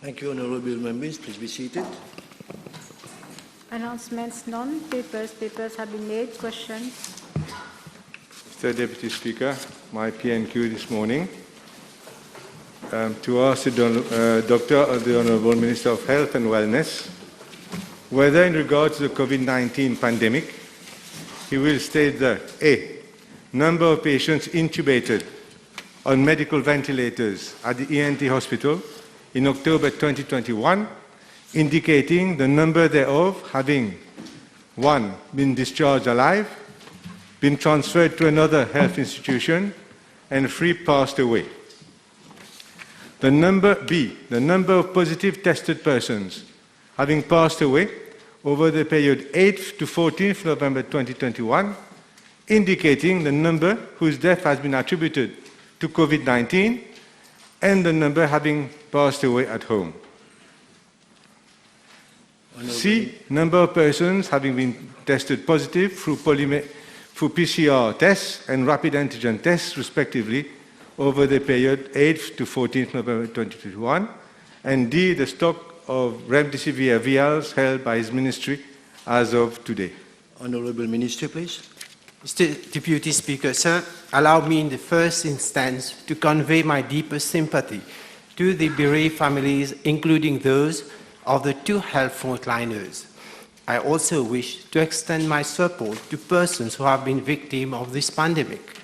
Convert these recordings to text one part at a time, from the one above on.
Thank you, honourable members. Please be seated. Announcements none. Papers have been made. Questions? Mr. Deputy Speaker, my PNQ this morning to ask the Doctor, the Honourable Minister of Health and Wellness, whether in regard to the COVID-19 pandemic, he will state the A, number of patients intubated on medical ventilators at the ENT hospital in October 2021, indicating the number thereof having 1, been discharged alive, been transferred to another health institution, and 3, passed away. The number B, the number of positive tested persons having passed away over the period 8th to 14th November 2021, indicating the number whose death has been attributed to COVID-19 and the number having passed away at home. C, number of persons having been tested positive through PCR tests and rapid antigen tests, respectively, over the period 8th to 14th November 2021. And D, the stock of remdesivir vials held by his ministry as of today. Honourable Minister, please. Mr. Deputy Speaker, sir, allow me in the first instance to convey my deepest sympathy to the bereaved families, including those of the 2 health frontliners. I also wish to extend my support to persons who have been victims of this pandemic.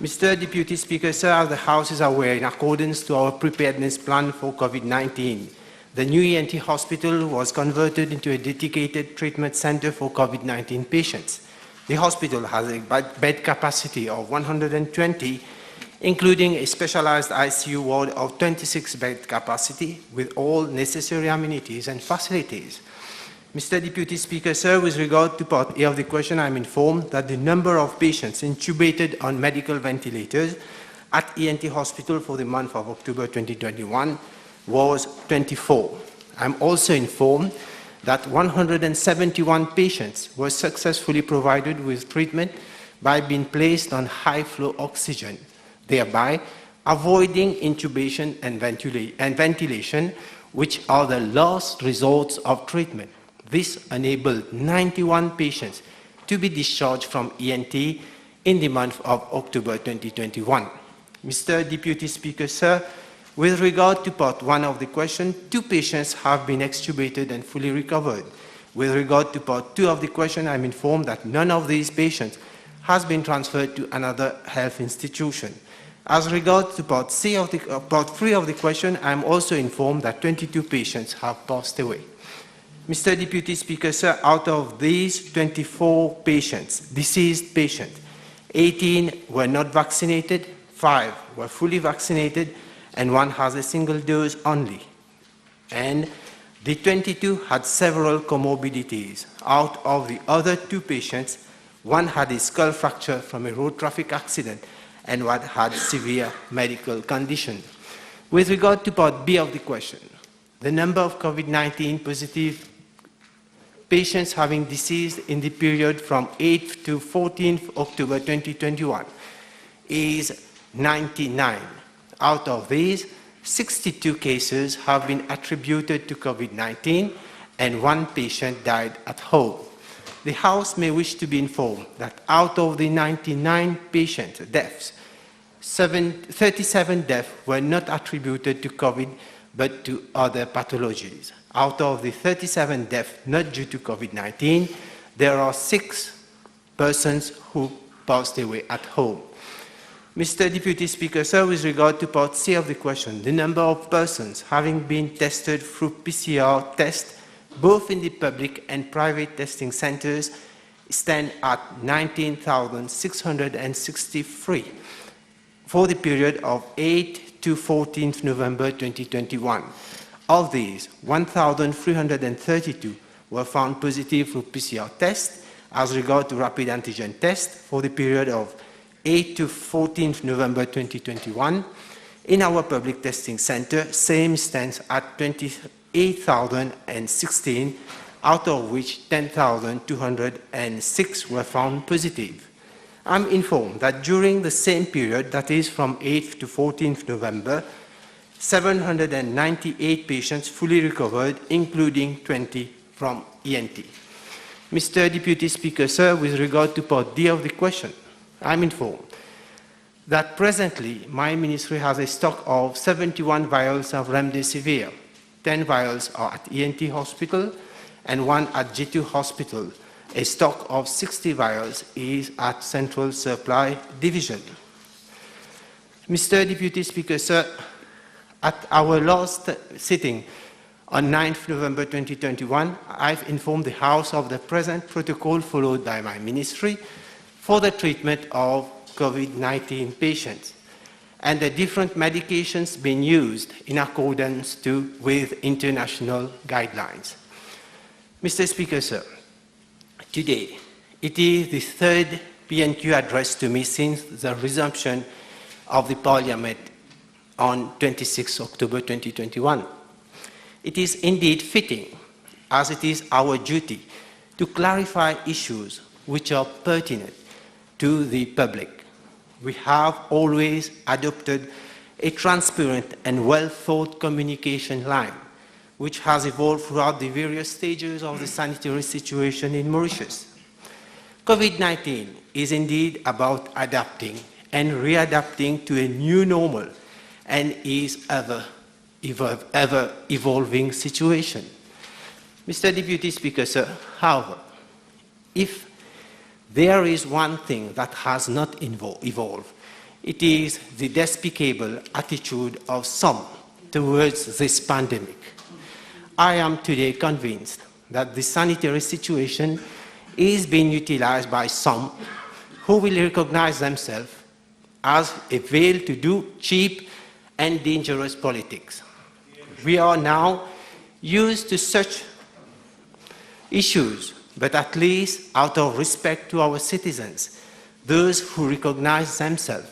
Mr. Deputy Speaker, sir, as the House is aware, in accordance to our preparedness plan for COVID-19, the new ENT hospital was converted into a dedicated treatment center for COVID-19 patients. The hospital has a bed capacity of 120, including a specialized ICU ward of 26 bed capacity with all necessary amenities and facilities. Mr. Deputy Speaker, sir, with regard to part A of the question, I'm informed that the number of patients intubated on medical ventilators at ENT hospital for the month of October 2021 was 24. I'm also informed that 171 patients were successfully provided with treatment by being placed on high-flow oxygen, thereby avoiding intubation and ventilation, which are the last resorts of treatment. This enabled 91 patients to be discharged from ENT in the month of October 2021. Mr. Deputy Speaker, sir, with regard to part 1 of the question, 2 patients have been extubated and fully recovered. With regard to part 2 of the question, I'm informed that none of these patients has been transferred to another health institution. As regards to part 3 of the question, I'm also informed that 22 patients have passed away. Mr. Deputy Speaker, sir, out of these 24 patients, deceased patients, 18 were not vaccinated, 5 were fully vaccinated, and 1 has a single dose only. And the 22 had several comorbidities. Out of the other 2 patients, 1 had a skull fracture from a road traffic accident, and 1 had severe medical condition. With regard to part B of the question, the number of COVID-19 positive patients having deceased in the period from 8th to 14th October 2021 is 99. Out of these, 62 cases have been attributed to COVID-19 and 1 patient died at home. The House may wish to be informed that out of the 99 patient deaths, 37 deaths were not attributed to COVID but to other pathologies. Out of the 37 deaths not due to COVID-19, there are 6 persons who passed away at home. Mr. Deputy Speaker, sir, with regard to part C of the question, the number of persons having been tested through PCR test, both in the public and private testing centers, stand at 19,663 for the period of 8 to 14th November 2021. Of these, 1,332 were found positive through PCR test as regard to rapid antigen test for the period of 8 to 14th November 2021. In our public testing center, same stands at 28,016, out of which 10,206 were found positive. I'm informed that during the same period, that is from 8th to 14th November, 798 patients fully recovered, including 20 from ENT. Mr. Deputy Speaker, sir, with regard to part D of the question, I'm informed that presently my ministry has a stock of 71 vials of remdesivir. 10 vials are at ENT hospital and 1 at G2 hospital. A stock of 60 vials is at Central Supply Division. Mr. Deputy Speaker, sir, at our last sitting on 9th November 2021, I've informed the House of the present protocol followed by my ministry for the treatment of COVID-19 patients and the different medications being used in accordance with international guidelines. Mr. Speaker, sir, today it is the third PNQ address to me since the resumption of the Parliament on 26 October 2021. It is indeed fitting, as it is our duty, to clarify issues which are pertinent to the public. We have always adopted a transparent and well-thought communication line, which has evolved throughout the various stages of the sanitary situation in Mauritius. COVID-19 is indeed about adapting and readapting to a new normal and is ever evolving situation. Mr. Deputy Speaker, sir, however, if there is one thing that has not evolved, it is the despicable attitude of some towards this pandemic. I am today convinced that the sanitary situation is being utilized by some who will recognize themselves as a veil to do cheap and dangerous politics. We are now used to such issues, but at least out of respect to our citizens, those who recognize themselves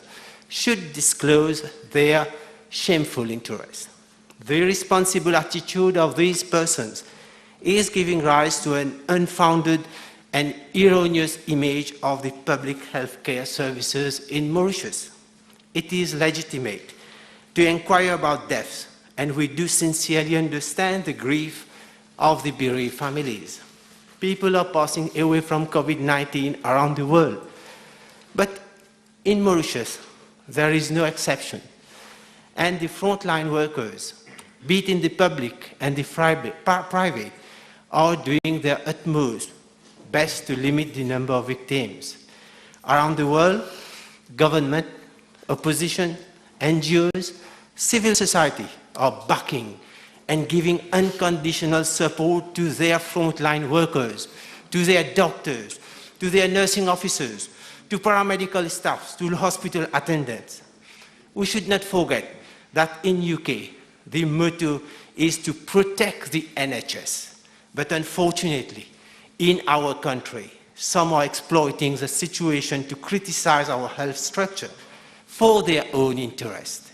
should disclose their shameful interest. The irresponsible attitude of these persons is giving rise to an unfounded and erroneous image of the public health care services in Mauritius. It is legitimate to inquire about deaths, and we do sincerely understand the grief of the bereaved families. People are passing away from COVID-19 around the world. But in Mauritius, there is no exception. And the frontline workers, be it in the public and the private, are doing their utmost best to limit the number of victims. Around the world, government, opposition, NGOs, civil society are backing and giving unconditional support to their frontline workers, to their doctors, to their nursing officers, to paramedical staff, to hospital attendants. We should not forget that in UK, the motto is to protect the NHS. But unfortunately, in our country, some are exploiting the situation to criticize our health structure for their own interest,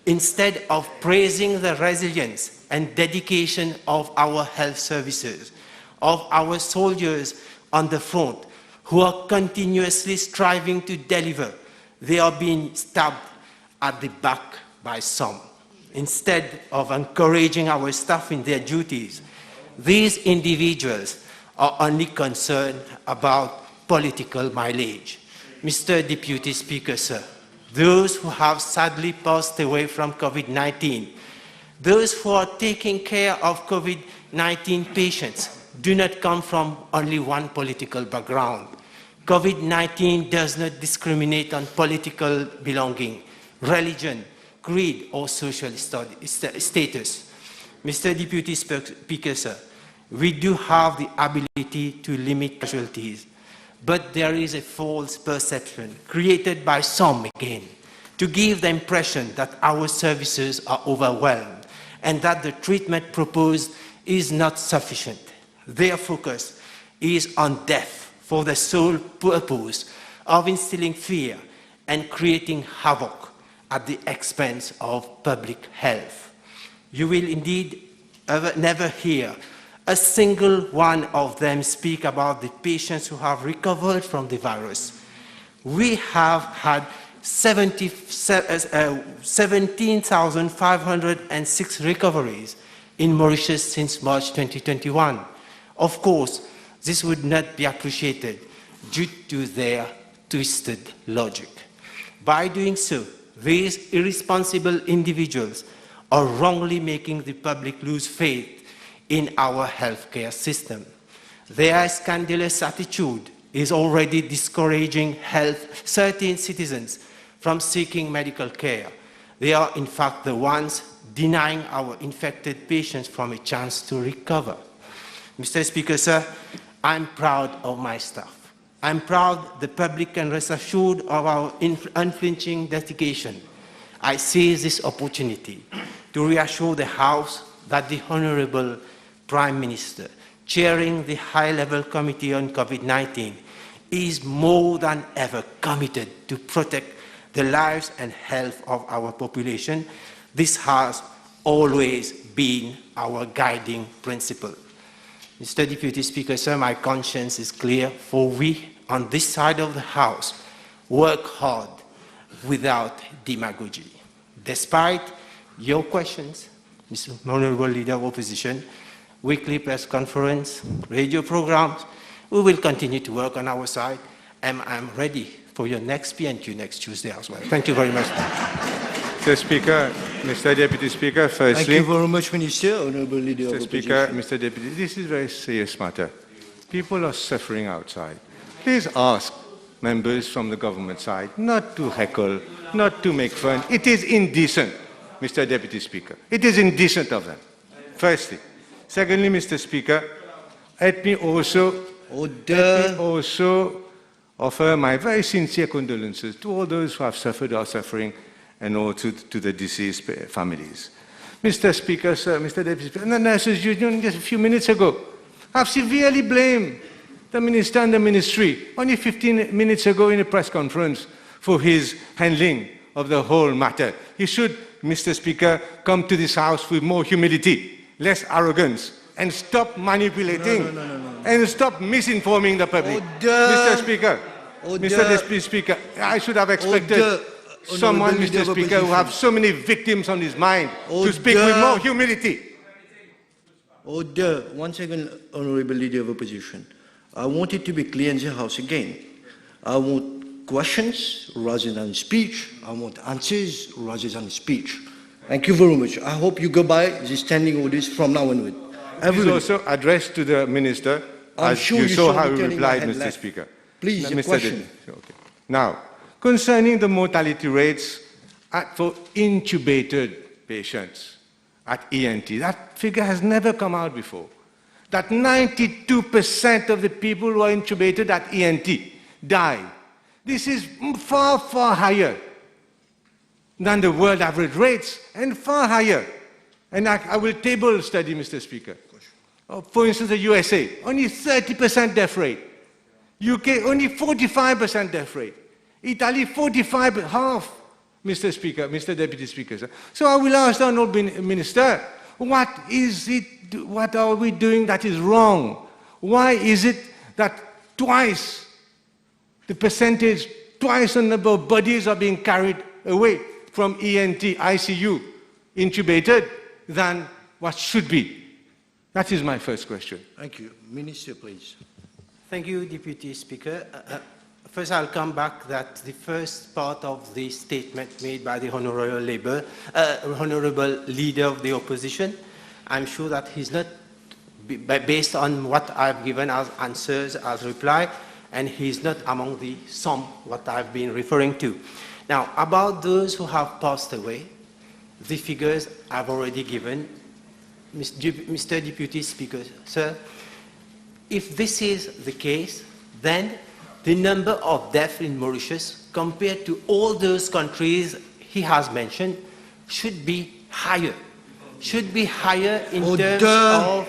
instead of praising the resilience and dedication of our health services, of our soldiers on the front, who are continuously striving to deliver. They are being stabbed at the back by some. Instead of encouraging our staff in their duties, these individuals are only concerned about political mileage. Mr. Deputy Speaker, sir, those who have sadly passed away from COVID-19, those who are taking care of COVID-19 patients do not come from only one political background. COVID-19 does not discriminate on political belonging, religion, creed, or social status. Mr. Deputy Speaker, sir, we do have the ability to limit casualties, but there is a false perception created by some again to give the impression that our services are overwhelmed and that the treatment proposed is not sufficient. Their focus is on death for the sole purpose of instilling fear and creating havoc at the expense of public health. You will indeed never hear a single one of them speak about the patients who have recovered from the virus. We have had 17,506 recoveries in Mauritius since March 2021. Of course, this would not be appreciated due to their twisted logic. By doing so, these irresponsible individuals are wrongly making the public lose faith in our healthcare system. Their scandalous attitude is already discouraging certain citizens from seeking medical care. They are, in fact, the ones denying our infected patients from a chance to recover. Mr. Speaker, sir, I'm proud of my staff. I'm proud the public can rest assured of our unflinching dedication. I seize this opportunity to reassure the House that the Honourable Prime Minister, chairing the high-level committee on COVID-19, is more than ever committed to protect the lives and health of our population. This has always been our guiding principle. Mr. Deputy Speaker, sir, my conscience is clear, for we, on this side of the House, work hard without demagogy. Despite your questions, Mr. Honourable Leader of Opposition, weekly press conference, radio programs, we will continue to work on our side, and I'm ready for your next PNQ next Tuesday as well. Thank you very much. Mr. Speaker, Mr. Deputy Speaker, firstly... Thank you very much, Minister. Honourable Leader of Mr. Speaker, Mr. Deputy, this is a very serious matter. People are suffering outside. Please ask members from the government side not to heckle, not to make fun. It is indecent, Mr. Deputy Speaker. It is indecent of them, firstly. Secondly, Mr. Speaker, let me also offer my very sincere condolences to all those who have suffered or are suffering, and also to the deceased families. Mr. Speaker, sir, Mr. Deputy Speaker, the Nurses Union just a few minutes ago have severely blamed the Minister and the Ministry, only 15 minutes ago in a press conference, for his handling of the whole matter. He should, Mr. Speaker, come to this House with more humility, less arrogance, and stop manipulating, and stop misinforming the public. Mr. Speaker, Mr. Deputy Speaker, I should have expected someone, Mr. Speaker, who have so many victims on his mind to speak with more humility. Order. Once again, Honourable Leader of Opposition. I want it to be clear in the House again. I want questions rather than speech. I want answers rather than speech. Thank you very much. I hope you go by the standing orders from now onward. It is also addressed to the Minister, as sure you saw how me he turning my replied, head Mr. left. Speaker. Please, the Mr. question. Okay. Now, concerning the mortality rates for intubated patients at ENT, that figure has never come out before. That 92% of the people who are intubated at ENT die. This is far, far higher than the world average rates, and far higher. And I will table a study, Mr. Speaker. For instance, the USA, only 30% death rate. UK, only 45% death rate. Italy, 45, half, Mr. Speaker, Mr. Deputy Speaker. Sir. So I will ask the Honourable Minister, what are we doing that is wrong? Why is it that twice the percentage, twice the number of bodies are being carried away from ENT, ICU, intubated, than what should be? That is my first question. Thank you. Minister, please. Thank you, Deputy Speaker. First, I'll come back that the first part of the statement made by the Honourable Leader of the Opposition, I'm sure that he's not, based on what I've given as answers, as reply, and he's not among the some what I've been referring to. Now, about those who have passed away, the figures I've already given. Mr. Deputy Speaker, sir, if this is the case, then the number of deaths in Mauritius compared to all those countries he has mentioned should be higher. Should be higher in terms of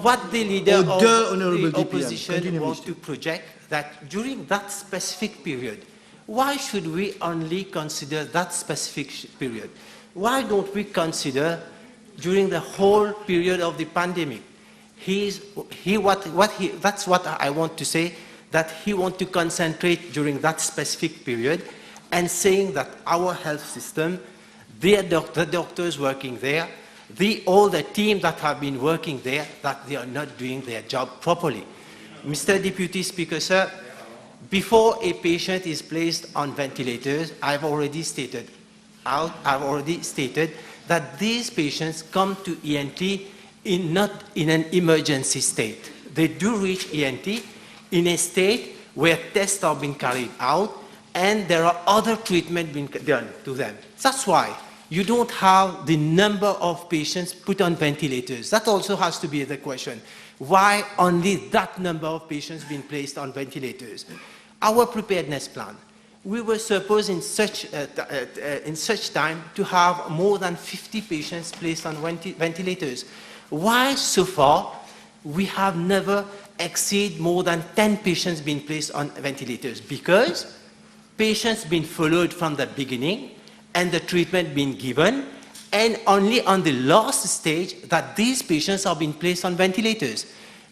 what the leader of the opposition wants to project, that during that specific period, why should we only consider that specific period? Why don't we consider during the whole period of the pandemic? That's what I want to say, that he wants to concentrate during that specific period, and saying that our health system, the doctors working there, all the team that have been working there, that they are not doing their job properly. Mr. Deputy Speaker, sir, before a patient is placed on ventilators, I've already stated that these patients come to ENT not in an emergency state. They do reach ENT in a state where tests are being carried out and there are other treatments being done to them. That's why you don't have the number of patients put on ventilators. That also has to be the question. Why only that number of patients being placed on ventilators? Our preparedness plan, we were supposed in such time to have more than 50 patients placed on ventilators. Why so far we have never exceeded more than 10 patients being placed on ventilators? Because patients been followed from the beginning and the treatment being given, and only on the last stage that these patients are being placed on ventilators,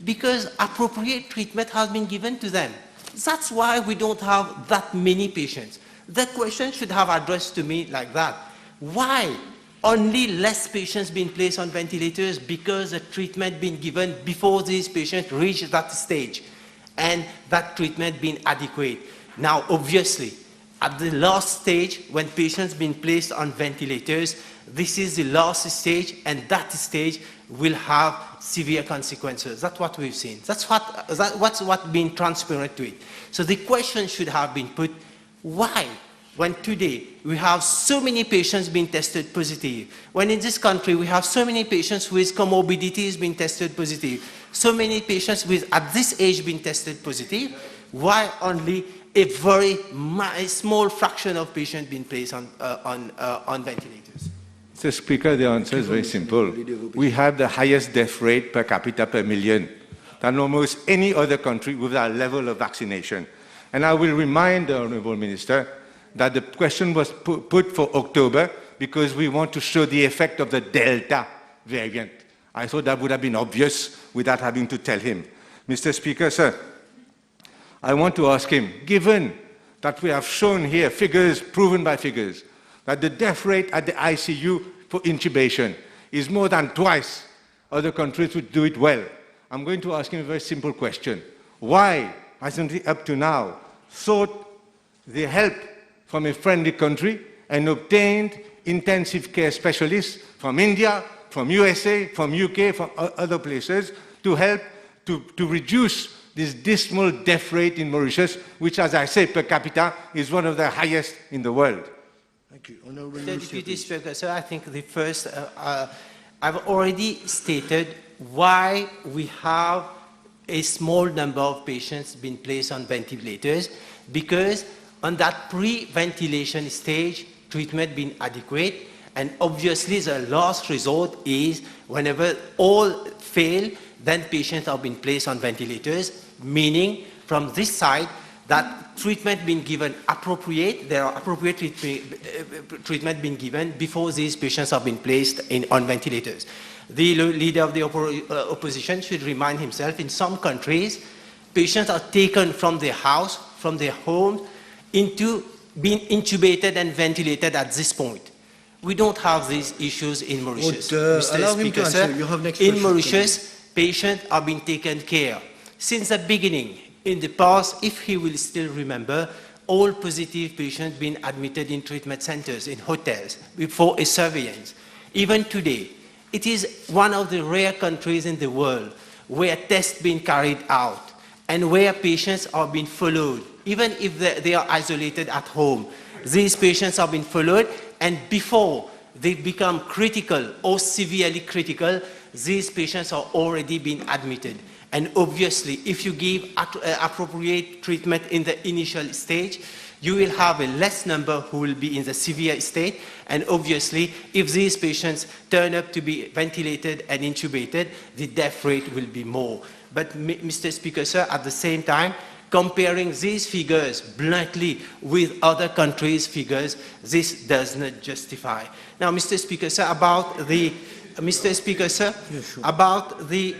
because appropriate treatment has been given to them. That's why we don't have that many patients. The question should have addressed to me like that. Why only less patients being placed on ventilators? Because the treatment being given before these patients reach that stage and that treatment being adequate. Now, obviously, at the last stage, when patients being placed on ventilators, this is the last stage, and that stage will have severe consequences. That's what we've seen. That's what's been transparent to it. So the question should have been put, why, when today we have so many patients being tested positive, when in this country we have so many patients with comorbidities being tested positive, so many patients with at this age being tested positive, why only a very small fraction of patients being placed on ventilators? Mr. Speaker, the answer is very simple. We have the highest death rate per capita per million than almost any other country with our level of vaccination. And I will remind the Honourable Minister that the question was put for October because we want to show the effect of the Delta variant. I thought that would have been obvious without having to tell him. Mr. Speaker, sir, I want to ask him, given that we have shown here figures, proven by figures, that the death rate at the ICU for intubation is more than twice other countries would do it well. I'm going to ask him a very simple question. Why hasn't he up to now sought the help from a friendly country and obtained intensive care specialists from India, from USA, from UK, from other places to help to reduce this dismal death rate in Mauritius, which, as I say, per capita is one of the highest in the world? Thank you. Honourable Mr. Minister, Deputy please. Speaker, so I think the first, I've already stated why we have a small number of patients being placed on ventilators, because on that pre-ventilation stage, treatment being adequate, and obviously the last resort is whenever all fail, then patients are being placed on ventilators, meaning from this side that treatment being given appropriate, there are appropriate treatment being given before these patients are being placed on ventilators. The leader of the opposition should remind himself, in some countries, patients are taken from their house, from their home, into being intubated and ventilated at this point. We don't have these issues in Mauritius. Allow him to answer. You have next question. In Mauritius, patients are being taken care of. Since the beginning, in the past, if he will still remember, all positive patients being admitted in treatment centers, in hotels, before a surveillance. Even today, it is one of the rare countries in the world where tests being carried out and where patients are being followed, even if they are isolated at home. These patients are being followed, and before they become critical or severely critical, these patients are already being admitted. And obviously, if you give appropriate treatment in the initial stage, you will have a less number who will be in the severe state. And obviously, if these patients turn up to be ventilated and intubated, the death rate will be more. But Mr. Speaker, sir, at the same time, comparing these figures bluntly with other countries' figures, this does not justify. Now, Mr. Speaker, sir, about the about the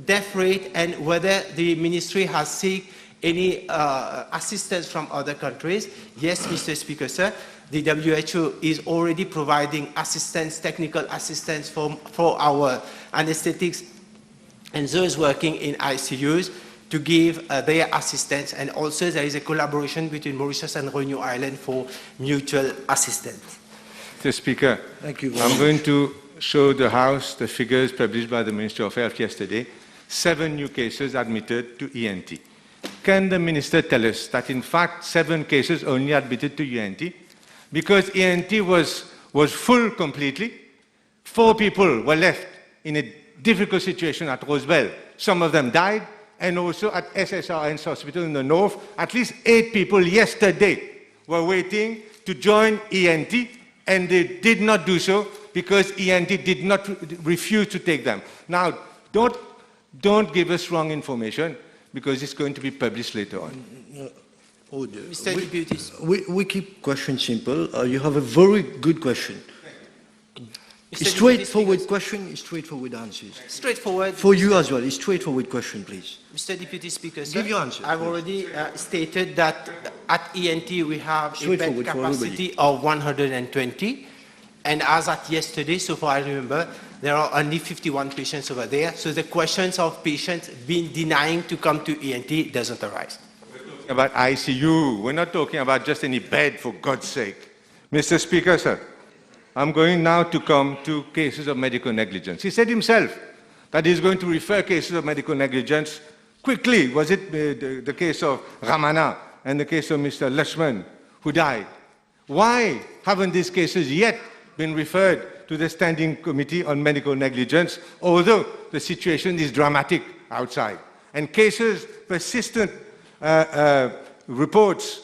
death rate and whether the ministry has sought any assistance from other countries? Yes, Mr. Speaker, sir. The WHO is already providing assistance, technical assistance for our anesthetics and those working in ICUs to give their assistance. And also there is a collaboration between Mauritius and Reunion Island for mutual assistance. Mr. Speaker, Thank you. I'm going to show the House the figures published by the Ministry of Health yesterday. 7 new cases admitted to ENT. Can the Minister tell us that in fact 7 cases only admitted to ENT? Because ENT was full completely. 4 people were left in a difficult situation at Rosebell. Some of them died, and also at SSRN's hospital in the north, at least 8 people yesterday were waiting to join ENT, and they did not do so because ENT did not refuse to take them. Now, don't give us wrong information, because it's going to be published later on. Order. Mr. Deputy. We keep questions simple. You have a very good question. Mr. Straightforward question, straightforward answers. Straightforward. For you as well, a straightforward question, please. Mr. Deputy Speaker, sir, Give your answer, I've please. already stated that at ENT we have a bed Straightforward for capacity of 120, and as at yesterday, so far I remember, there are only 51 patients over there, so the questions of patients being denying to come to ENT doesn't arise. We're talking about ICU. We're not talking about just any bed, for God's sake. Mr. Speaker, sir, I'm going now to come to cases of medical negligence. He said himself that he's going to refer cases of medical negligence quickly. Was it the case of Ramana and the case of Mr. Lakshman, who died? Why haven't these cases yet been referred to the Standing Committee on Medical Negligence, although the situation is dramatic outside? And cases, persistent reports,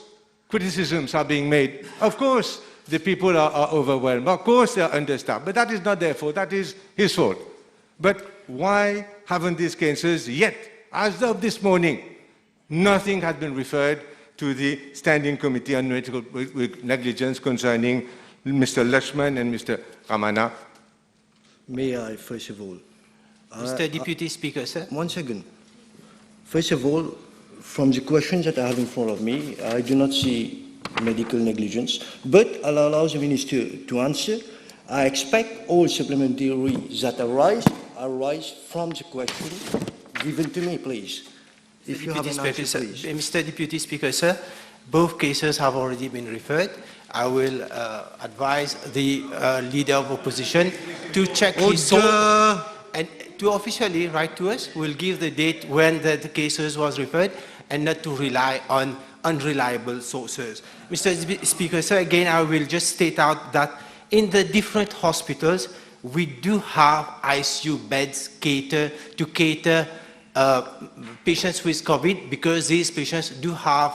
criticisms are being made. Of course, the people are overwhelmed. Of course, they are understaffed. But that is not their fault. That is his fault. But why haven't these cases yet, as of this morning, nothing has been referred to the Standing Committee on Medical Negligence concerning Mr. Lakshman and Mr. Ramana? May I, first of all? Mr. Deputy Speaker, sir. 1 second. First of all, from the questions that I have in front of me, I do not see medical negligence, but I'll allow the Minister to answer. I expect all supplementary that arise from the question given to me, please. If you have an answer, please. Mr. Deputy Speaker, sir, both cases have already been referred. I will advise the Leader of Opposition to check his source and to officially write to us. We'll give the date when the cases was referred and not to rely on unreliable sources. Mr. Speaker, sir, again, I will just state out that in the different hospitals, we do have ICU beds to cater patients with COVID, because these patients do have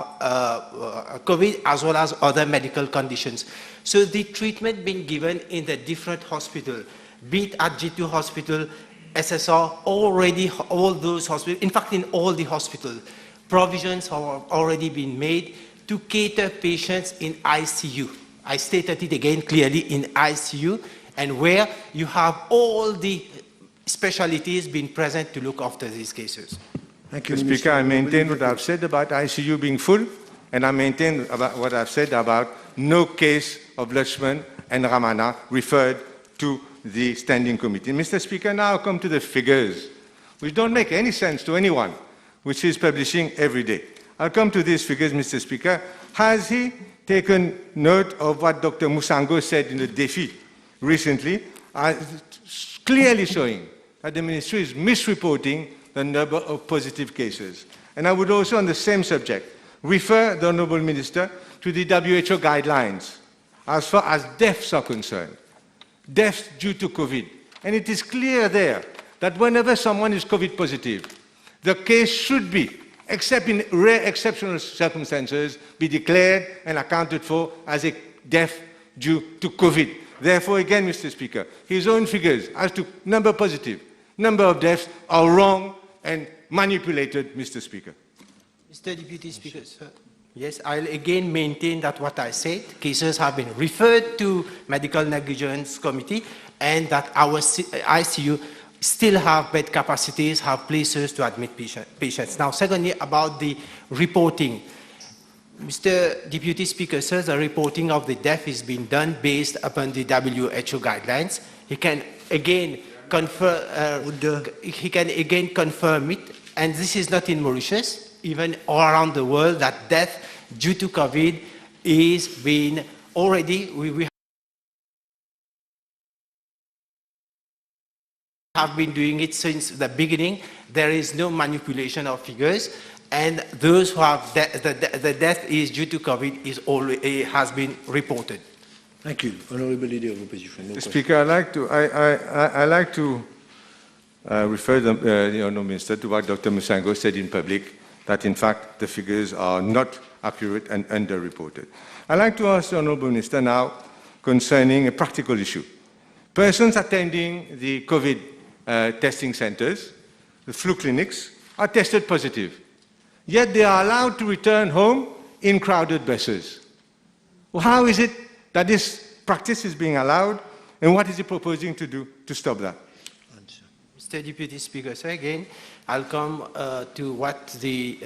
COVID as well as other medical conditions. So the treatment being given in the different hospitals, be it at G2 Hospital, SSR, already all those hospitals, in fact in all the hospitals, provisions have already been made to cater patients in ICU. I stated it again clearly, in ICU, and where you have all the specialties being present to look after these cases. Thank you, Mr. Minister. Speaker, I maintain what I've said about ICU being full, and I maintain about what I've said about no case of Lakshman and Ramana referred to the Standing Committee. Mr. Speaker, now I'll come to the figures, which don't make any sense to anyone, which is publishing every day. I'll come to these figures, Mr. Speaker. Has he taken note of what Dr. Musango said in the DEFI recently, clearly showing that the Ministry is misreporting the number of positive cases? And I would also, on the same subject, refer the Honourable Minister to the WHO guidelines as far as deaths are concerned, deaths due to COVID. And it is clear there that whenever someone is COVID positive, the case should be, except in rare exceptional circumstances, be declared and accounted for as a death due to COVID. Therefore, again, Mr. Speaker, his own figures as to number positive, number of deaths are wrong and manipulated, Mr. Speaker. Mr. Deputy Speaker, sir. Yes, I'll again maintain that what I said, cases have been referred to Medical Negligence Committee, and that our ICU still have bed capacities, have places to admit patients. Now, secondly, about the reporting. Mr. Deputy Speaker says the reporting of the death is being done based upon the WHO guidelines. He can again confirm it, and this is not in Mauritius, even all around the world, that death due to COVID is being already, we have been doing it since the beginning. There is no manipulation of figures, and those who have the death is due to COVID is already has been reported. Thank you. Honorable Leader of Opposition. No Speaker, I like to refer the Honourable Minister to what Dr. Musango said in public, that in fact the figures are not accurate and underreported. I'd like to ask the Honourable Minister now concerning a practical issue. Persons attending the COVID testing centres, the flu clinics, are tested positive, yet they are allowed to return home in crowded buses. Well, how is it that this practice is being allowed, and what is he proposing to do to stop that? Mr. Deputy Speaker, so again, I'll come to what the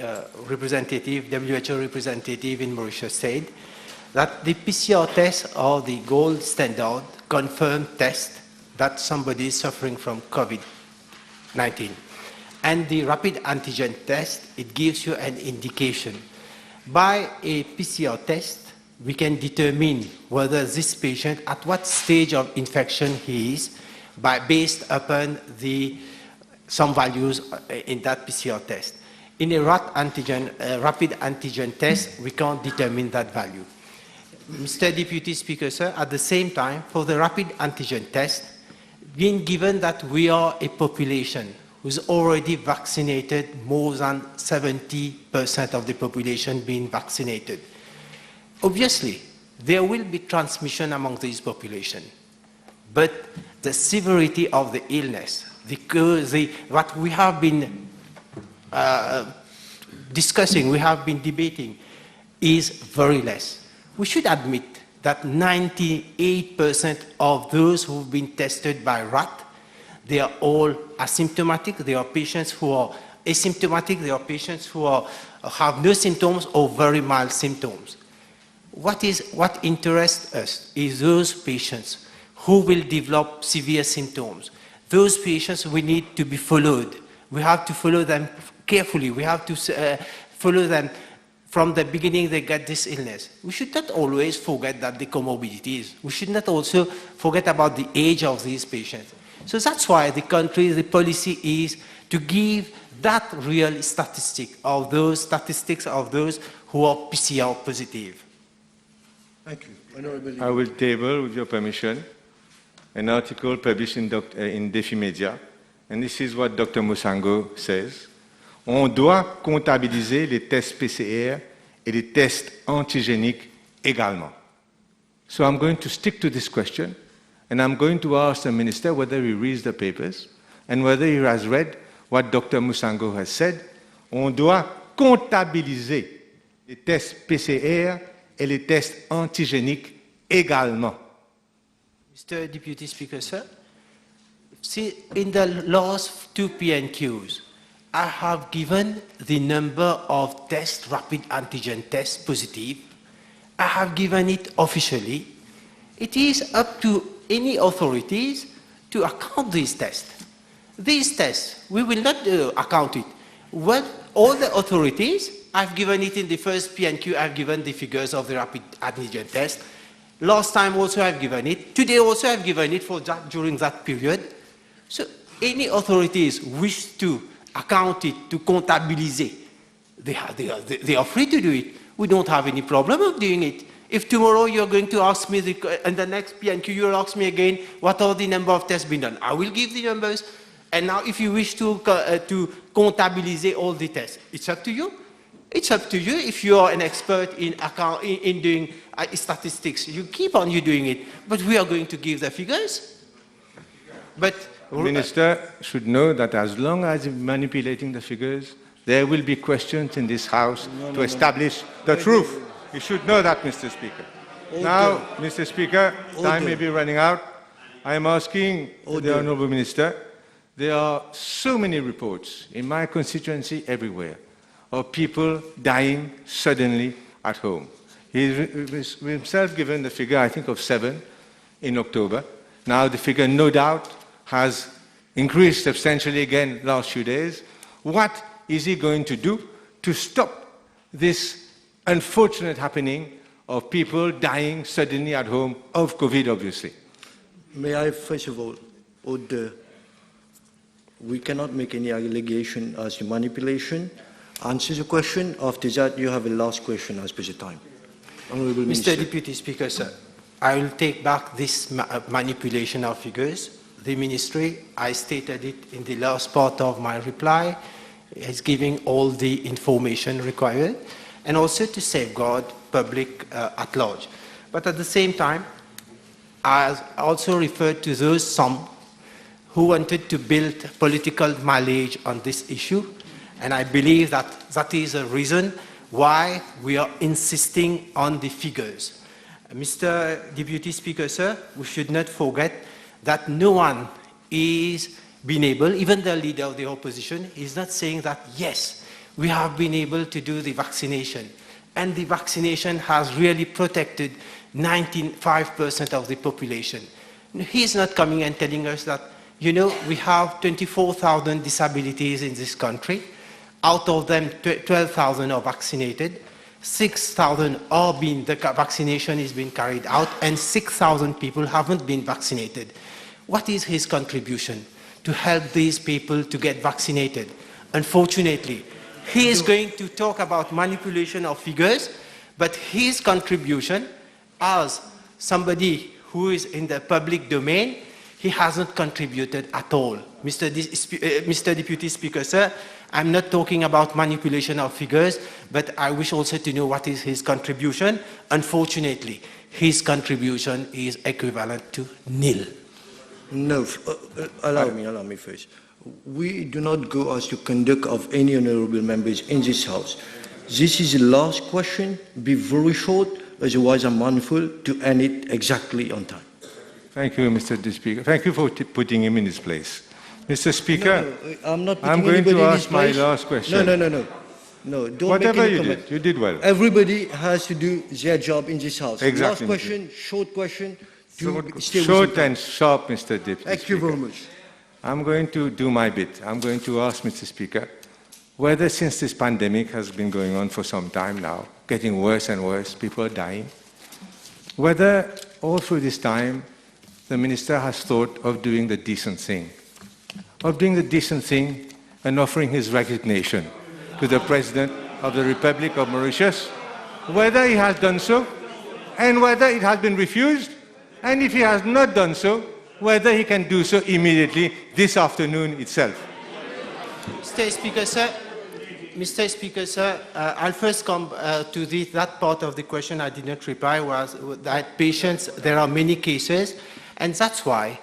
representative, WHO representative in Mauritius said, that the PCR test are the gold standard confirmed test that somebody is suffering from COVID-19. And the rapid antigen test, it gives you an indication. By a PCR test, we can determine whether this patient, at what stage of infection he is, based upon some values in that PCR test. In a rapid antigen test, we can't determine that value. Mr. Deputy Speaker, sir, at the same time, for the rapid antigen test, being given that we are a population who's already vaccinated, more than 70% of the population being vaccinated, obviously, there will be transmission among this population. But the severity of the illness, what we have been discussing, we have been debating, is very less. We should admit that 98% of those who've been tested by RAT, they are all asymptomatic. They are patients who are asymptomatic. They are patients who have no symptoms or very mild symptoms. What interests us is those patients who will develop severe symptoms. Those patients, we need to be followed. We have to follow them carefully. We have to follow them from the beginning they get this illness. We should not always forget that the comorbidities. We should not also forget about the age of these patients. So that's why the policy is to give that real statistics of those who are PCR positive. Thank you. Honorable I will table, with your permission, an article published in Défi Media, and this is what Dr. Musango says. On doit comptabiliser les tests PCR et les tests antigéniques également. So I'm going to stick to this question, and I'm going to ask the Minister whether he reads the papers and whether he has read what Dr. Musango has said. On doit comptabiliser les tests PCR et les tests antigéniques également. Mr. Deputy Speaker, sir, see, in the last 2 PNQs, I have given the number of rapid antigen tests positive. I have given it officially. It is up to any authorities to account these tests. These tests, we will not account it. Well, all the authorities, I've given it in the first PNQ, I've given the figures of the rapid antigen test. Last time also I've given it. Today also I've given it during that period. So any authorities wish to account it, to comptabiliser, they are free to do it. We don't have any problem of doing it. If tomorrow you're going to ask me, in the next PNQ, you'll ask me again, what are the number of tests being done? I will give the numbers. And now if you wish to comptabiliser all the tests, it's up to you. It's up to you. If you are an expert in doing statistics, you keep on doing it. But we are going to give the figures. But the Minister should know that as long as he's manipulating the figures, there will be questions in this House to establish the truth. You should know that, Mr. Speaker. Now, Mr. Speaker, time may be running out. I am asking the Honourable Minister There are so many reports in my constituency everywhere of people dying suddenly at home. He himself given the figure, I think, of 7 in October. Now the figure, no doubt, has increased substantially again last few days. What is he going to do to stop this unfortunate happening of people dying suddenly at home of COVID, obviously? May I, first of all, we cannot make any allegation as to manipulation. Answer the question. After that, you have a last question as per the time. Honourable Minister. Mr. Deputy Speaker, sir, I will take back this manipulation of figures. The Ministry, I stated it in the last part of my reply, is giving all the information required, and also to safeguard public at large. But at the same time, I also referred to those some who wanted to build political mileage on this issue, and I believe that that is a reason why we are insisting on the figures. Mr. Deputy Speaker, sir, we should not forget that no one is been able, even the leader of the opposition, is not saying that, yes, we have been able to do the vaccination, and the vaccination has really protected 95% of the population. He's not coming and telling us that, you know, we have 24,000 disabilities in this country. Out of them, 12,000 are vaccinated. 6,000 are being, the vaccination is being carried out, and 6,000 people haven't been vaccinated. What is his contribution to help these people to get vaccinated? Unfortunately, he is going to talk about manipulation of figures, but his contribution as somebody who is in the public domain, he hasn't contributed at all. Mr. Deputy Speaker, sir, I'm not talking about manipulation of figures, but I wish also to know what is his contribution. Unfortunately, his contribution is equivalent to nil. No, allow me first. We do not go as to conduct of any honourable members in this House. This is the last question. Be very short, otherwise I'm mindful to end it exactly on time. Thank you, Mr. Speaker. Thank you for putting him in his place. Mr. Speaker, no, I'm not I'm going to ask my last question. No, don't Whatever make any you comment. did, you did well. Everybody has to do their job in this House. Exactly. Last question, short question. Short and sharp, Mr. Deputy Thank Speaker. you very much. I'm going to do my bit. I'm going to ask Mr. Speaker whether, since this pandemic has been going on for some time now, getting worse and worse, people are dying, whether all through this time the Minister has thought of doing the decent thing, and offering his resignation to the President of the Republic of Mauritius, whether he has done so, and whether it has been refused, and if he has not done so, whether he can do so immediately this afternoon itself. Mr. Speaker, sir, I'll first come to that part of the question I did not reply, was that patients, there are many cases, and that's why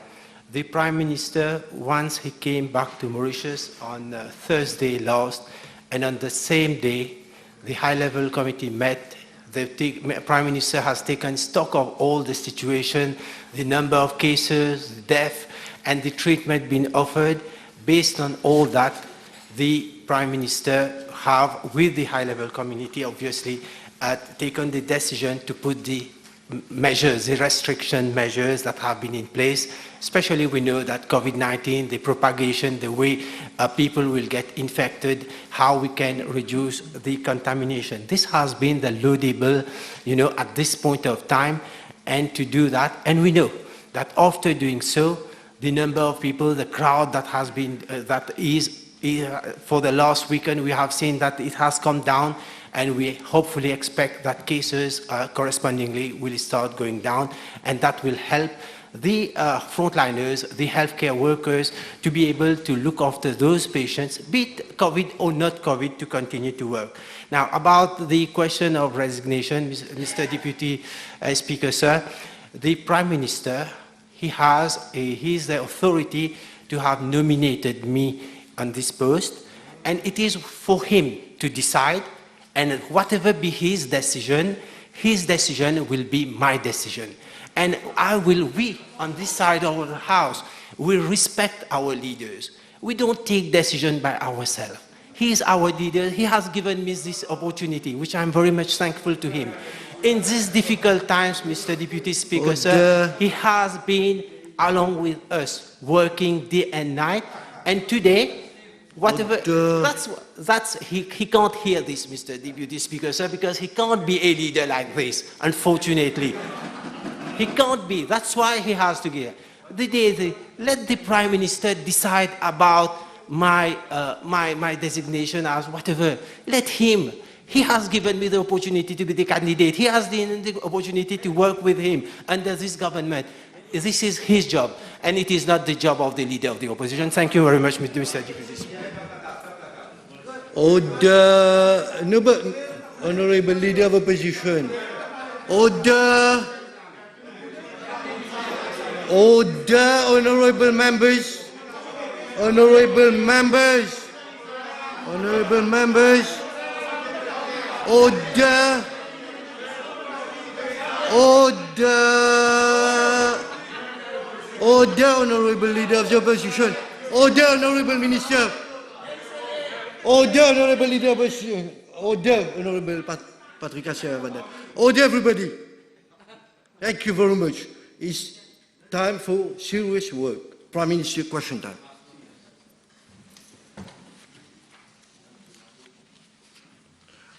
the Prime Minister, once he came back to Mauritius on Thursday last, and on the same day, the high-level committee met. The Prime Minister has taken stock of all the situation, the number of cases, the death, and the treatment being offered. Based on all that, the Prime Minister have, with the high-level committee, obviously, taken the decision to put the measures, the restriction measures that have been in place. Especially we know that COVID-19, the propagation, the way people will get infected, how we can reduce the contamination. This has been the laudable, at this point of time, and to do that. And we know that after doing so, the number of people, the crowd that has been, for the last weekend, we have seen that it has come down, and we hopefully expect that cases correspondingly will start going down, and that will help the frontliners, the healthcare workers, to be able to look after those patients, be it COVID or not COVID, to continue to work. Now, about the question of resignation, Mr. Deputy Speaker, sir, the Prime Minister, he's the authority to have nominated me on this post, and it is for him to decide, and whatever be his decision will be my decision. And we, on this side of the House, will respect our leaders. We don't take decision by ourselves. He is our leader. He has given me this opportunity, which I'm very much thankful to him. In these difficult times, Mr. Deputy Speaker, sir, he has been along with us, working day and night. And today, whatever, he can't hear this, Mr. Deputy Speaker, sir, because he can't be a leader like this, unfortunately. He can't be. That's why he has to give. Let the Prime Minister decide about my designation as whatever. Let him. He has given me the opportunity to be the candidate. He has the opportunity to work with him under this government. This is his job, and it is not the job of the leader of the opposition. Thank you very much, Mr. Deputy Speaker. Order. No, but Honourable Leader of Opposition. Order. Order, honourable members. Honourable members. Honourable members. Order. Order. Order, honourable Leader of the Opposition. Order, honourable Minister. Order, honourable Leader of the Opposition. Order, honourable Patrick Assayavadat. Order, everybody. Thank you very much. It's time for serious work. Prime Minister, question time.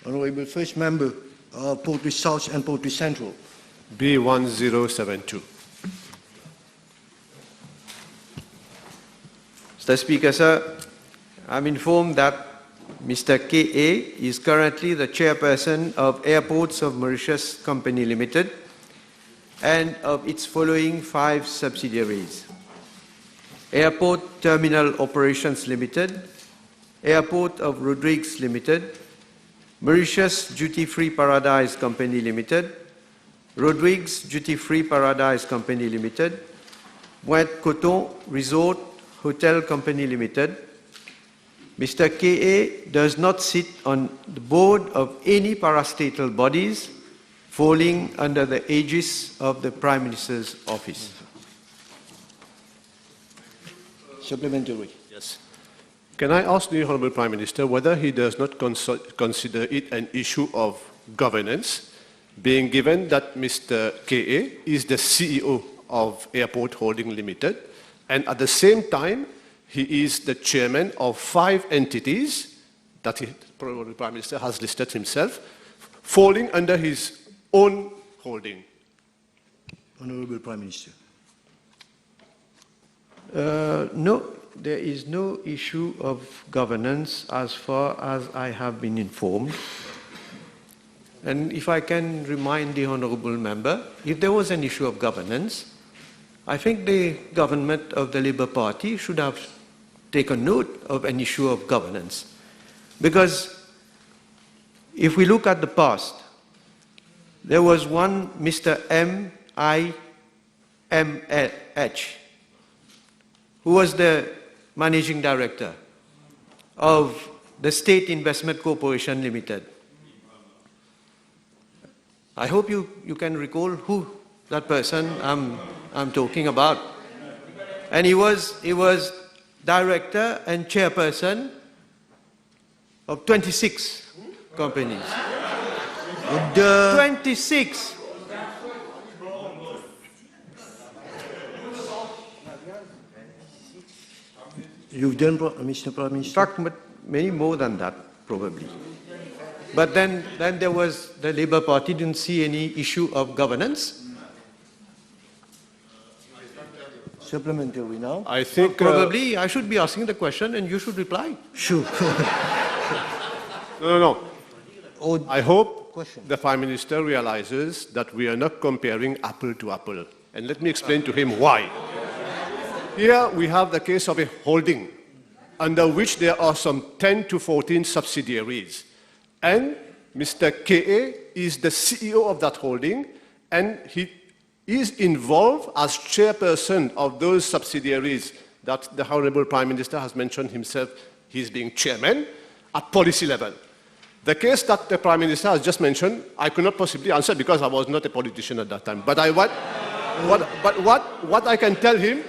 Honourable First Member, Portland South and Portland Central. B1072. Mr. Speaker, sir, I'm informed that Mr. K.A. is currently the chairperson of Airports of Mauritius Company Limited and of its following 5 subsidiaries: Airport Terminal Operations Limited, Airport of Rodrigues Limited, Mauritius Duty Free Paradise Company Limited, Rodrigues Duty Free Paradise Company Limited, Pointe Coton Resort Hotel Company Limited. Mr. K.A. does not sit on the board of any parastatal bodies falling under the aegis of the Prime Minister's office. Supplementary. Yes. Can I ask the Honourable Prime Minister whether he does not consider it an issue of governance, being given that Mr. K.A. is the CEO of Airport Holding Limited, and at the same time, he is the chairman of 5 entities that the Prime Minister has listed himself, falling under his own holding. Honourable Prime Minister. No, there is no issue of governance as far as I have been informed. And if I can remind the Honourable Member, if there was an issue of governance, I think the government of the Labour Party should have taken note of an issue of governance. Because if we look at the past, there was one Mr. M.I.M.H., who was the managing director of the State Investment Corporation Limited. I hope you can recall who that person I'm talking about. And he was director and chairperson of 26 companies. 26. You've done, Mr. Prime Minister? In fact, many more than that, probably. But then there was, the Labour Party didn't see any issue of governance. Supplementary now? I think Probably I should be asking the question and you should reply. Sure. No. Or I hope question. the Prime Minister realizes that we are not comparing apple to apple. And let me explain to him why. Here we have the case of a holding under which there are some 10 to 14 subsidiaries. And Mr. K.A. is the CEO of that holding, and he is involved as chairperson of those subsidiaries that the Honourable Prime Minister has mentioned himself. He's being chairman at policy level. The case that the Prime Minister has just mentioned, I could not possibly answer because I was not a politician at that time. But what I can tell him,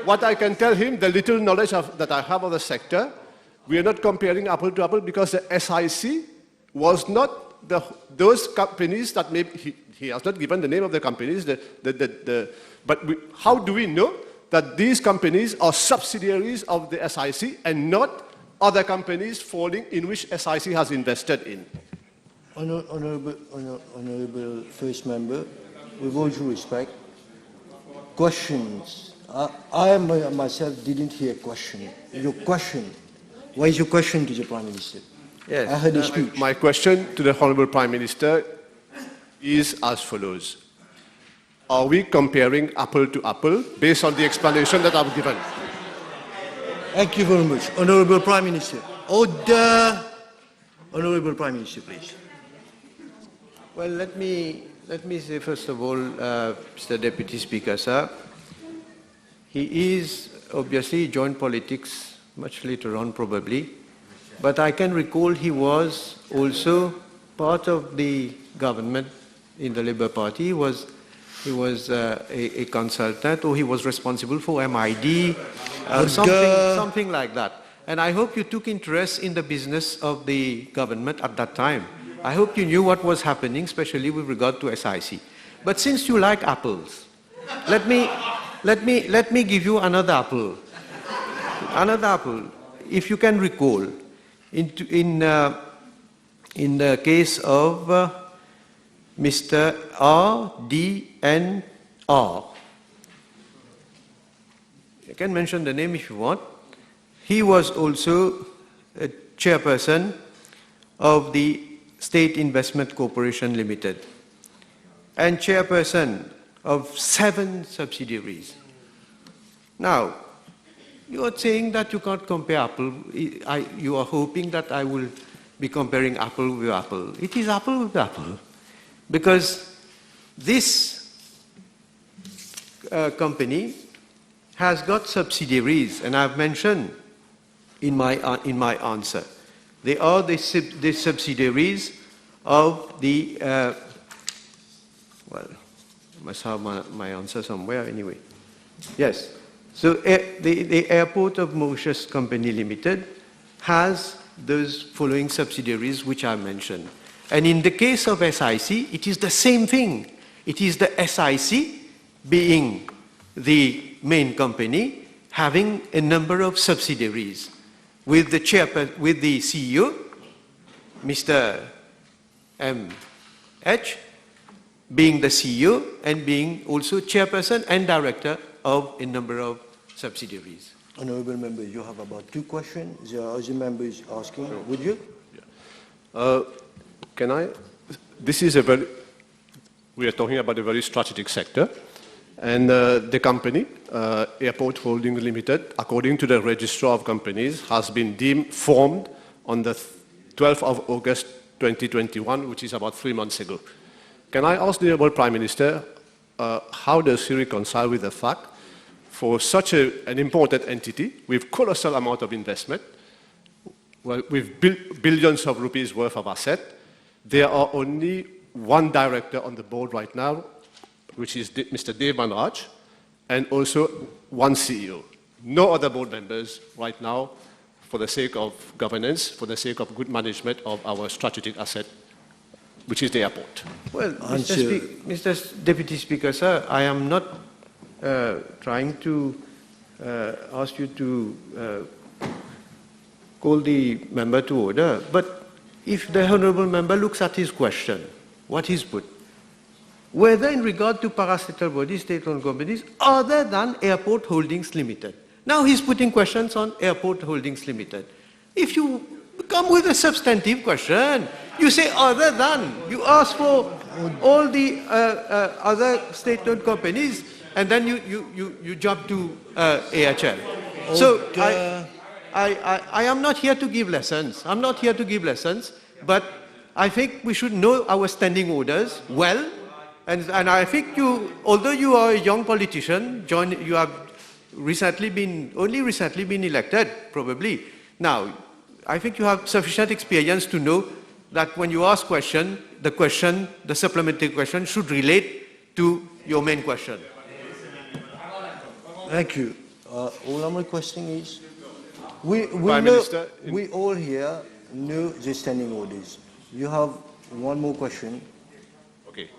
what I can tell him, the little knowledge that I have of the sector, we are not comparing apple to apple because the SIC was not those companies that maybe he has not given the name of the companies. But how do we know that these companies are subsidiaries of the SIC and not other companies falling in which SIC has invested in? Honorable First Member, with all due respect, questions. I myself didn't hear question. Your question. What is your question to the Prime Minister? Yes. I heard a speech. My question to the Honorable Prime Minister is as follows. Are we comparing apple to apple based on the explanation that I've given? Thank you very much. Honorable Prime Minister. Order. Honorable Prime Minister, please. Well, let me say first of all, Mr. Deputy Speaker, sir, he is obviously joined politics much later on probably, but I can recall he was also part of the government in the Labour Party. He was a consultant, or he was responsible for MID, something like that. And I hope you took interest in the business of the government at that time. I hope you knew what was happening, especially with regard to SIC. But since you like apples, let me give you another apple. Another apple. If you can recall, in the case of Mr. RDNR, you can mention the name if you want. He was also a chairperson of the State Investment Corporation Limited and chairperson of 7 subsidiaries. Now, you are saying that you can't compare apple. You are hoping that I will be comparing apple with apple. It is apple with apple, because this company has got subsidiaries, and I've mentioned in my answer. They are the subsidiaries of the, well, I must have my answer somewhere anyway. Yes. So the Airport of Mauritius Company Limited has those following subsidiaries which I mentioned. And in the case of SIC, it is the same thing. It is the SIC being the main company having a number of subsidiaries, with the CEO, Mr. M.H., being the CEO and being also chairperson and director of a number of subsidiaries. Honorable Member, you have about 2 questions. The other members asking. Would you? Yeah. Can I? We are talking about a very strategic sector. And the company, Airport Holdings Limited, according to the Registrar of Companies, has been deemed formed on the 12th of August 2021, which is about 3 months ago. Can I ask the Honourable Prime Minister, how does he reconcile with the fact for such an important entity with colossal amount of investment, with billions of rupees worth of asset, there are only 1 director on the board right now, which is Mr. Dave Manraj, and also 1 CEO. No other board members right now, for the sake of governance, for the sake of good management of our strategic asset, which is the airport. Well, Mr. Deputy Speaker, sir, I am not trying to ask you to call the member to order, but if the honourable member looks at his question, what he's put, whether in regard to parastatal bodies, state-owned companies, other than Airport Holdings Limited. Now he's putting questions on Airport Holdings Limited. If you come with a substantive question, you say other than, you ask for all the other state-owned companies, and then you jump to AHL. So I am not here to give lessons. I'm not here to give lessons, but I think we should know our standing orders well. And I think you, although you are a young politician, John, you have only recently been elected, probably. Now, I think you have sufficient experience to know that when you ask the supplementary question should relate to your main question. Thank you. All I'm requesting is, we Prime know, Minister, we all here know the standing orders. You have one more question. Okay.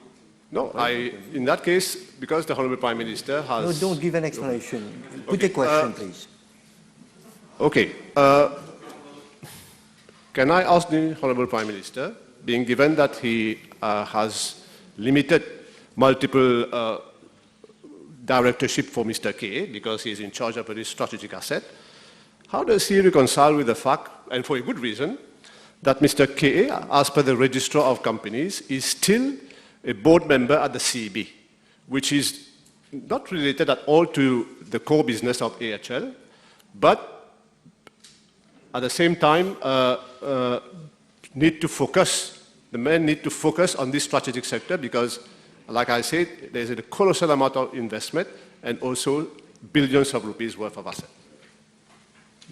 No, in that case, because the Honorable Prime Minister has... No, don't give an explanation. Put Okay, a question, please. Okay. Can I ask the Honorable Prime Minister, being given that he has limited multiple directorship for Mr. K, because he is in charge of a strategic asset, how does he reconcile with the fact, and for a good reason, that Mr. K, as per the Registrar of Companies, is still a board member at the CEB, which is not related at all to the core business of AHL, but at the same time need to focus, the men need to focus on this strategic sector because, like I said, there's a colossal amount of investment and also billions of rupees worth of assets.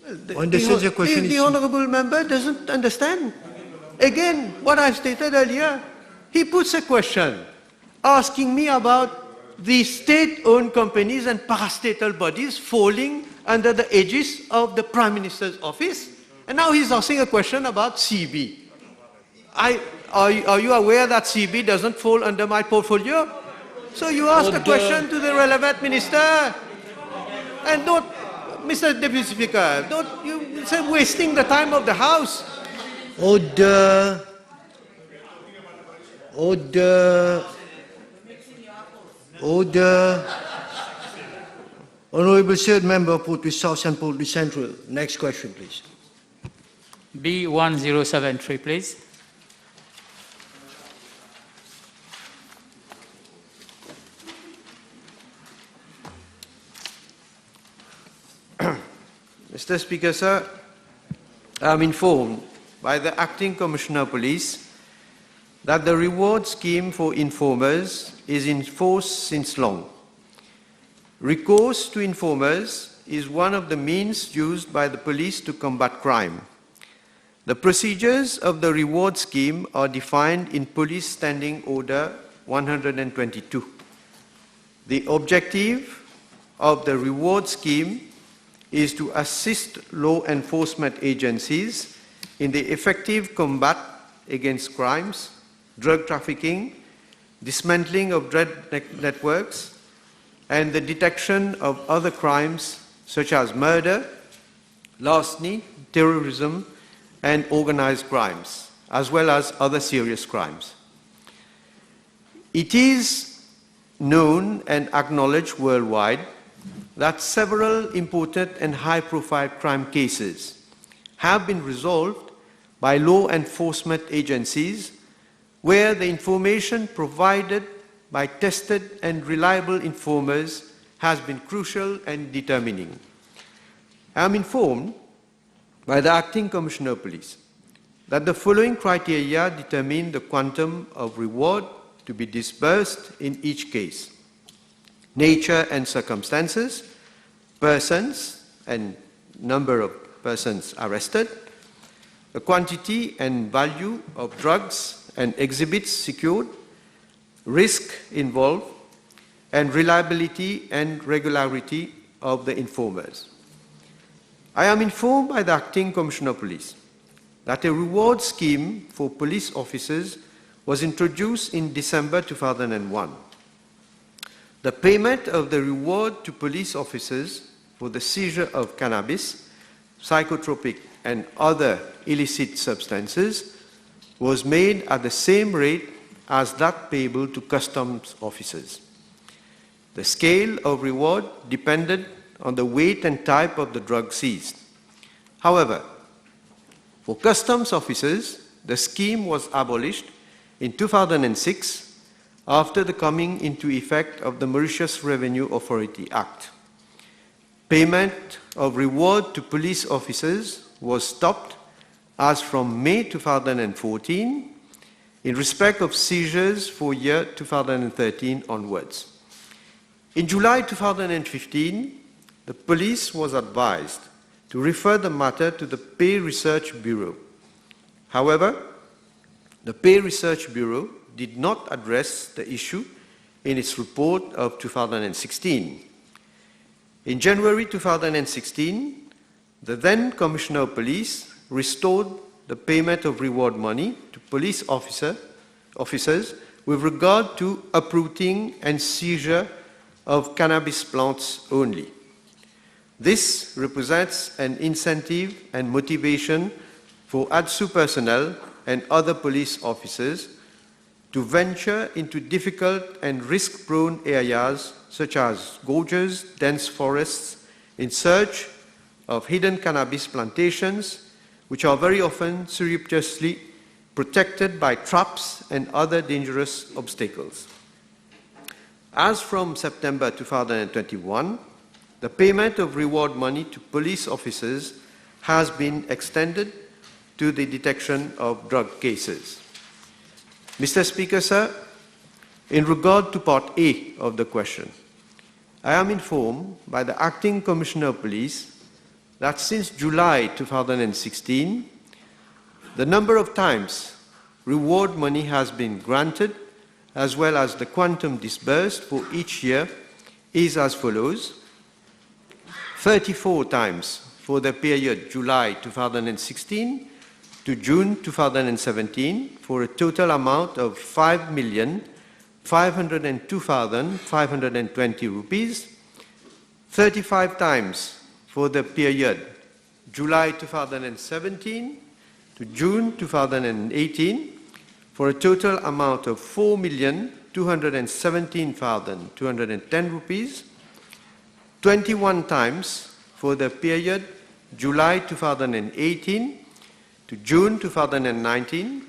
The honourable member doesn't understand. Again, what I've stated earlier, he puts a question asking me about the state-owned companies and parastatal bodies falling under the aegis of the Prime Minister's office, and now he's asking a question about CB. Are you aware that CB doesn't fall under my portfolio? So you ask a question to the relevant minister, and don't, Mr. Deputy Speaker, don't you say wasting the time of the House. Order. Order. Order. Honourable Third Member, Portly South and Portly Central. Next question, please. B1073, please. Mr. Speaker, sir, I am informed by the Acting Commissioner of Police that the reward scheme for informers is in force since long. Recourse to informers is one of the means used by the police to combat crime. The procedures of the reward scheme are defined in Police Standing Order 122. The objective of the reward scheme is to assist law enforcement agencies in the effective combat against crimes, drug trafficking, dismantling of drug networks, and the detection of other crimes such as murder, larceny, terrorism, and organized crimes, as well as other serious crimes. It is known and acknowledged worldwide that several important and high-profile crime cases have been resolved by law enforcement agencies where the information provided by tested and reliable informers has been crucial and determining. I am informed by the Acting Commissioner of Police that the following criteria determine the quantum of reward to be disbursed in each case: nature and circumstances, persons and number of persons arrested, the quantity and value of drugs and exhibits secured, risk involved, and reliability and regularity of the informers. I am informed by the Acting Commissioner of Police that a reward scheme for police officers was introduced in December 2001. The payment of the reward to police officers for the seizure of cannabis, psychotropic, and other illicit substances was made at the same rate as that payable to customs officers. The scale of reward depended on the weight and type of the drug seized. However, for customs officers, the scheme was abolished in 2006 after the coming into effect of the Mauritius Revenue Authority Act. Payment of reward to police officers was stopped as from May 2014 in respect of seizures for year 2013 onwards. In July 2015, the police was advised to refer the matter to the Pay Research Bureau. However, the Pay Research Bureau did not address the issue in its report of 2016. In January 2016, the then Commissioner of Police restored the payment of reward money to police officers with regard to uprooting and seizure of cannabis plants only. This represents an incentive and motivation for ADSU personnel and other police officers to venture into difficult and risk-prone areas such as gorges, dense forests, in search of hidden cannabis plantations, which are very often surreptitiously protected by traps and other dangerous obstacles. As from September 2021, the payment of reward money to police officers has been extended to the detection of drug cases. Mr. Speaker, sir, in regard to Part A of the question, I am informed by the Acting Commissioner of Police that since July 2016, the number of times reward money has been granted, as well as the quantum disbursed for each year, is as follows: 34 times for the period July 2016 to June 2017, for a total amount of 5,502,520 rupees, 35 times for the period July 2017 to June 2018, for a total amount of 4,217,210 rupees, 21 times for the period July 2018 to June 2019,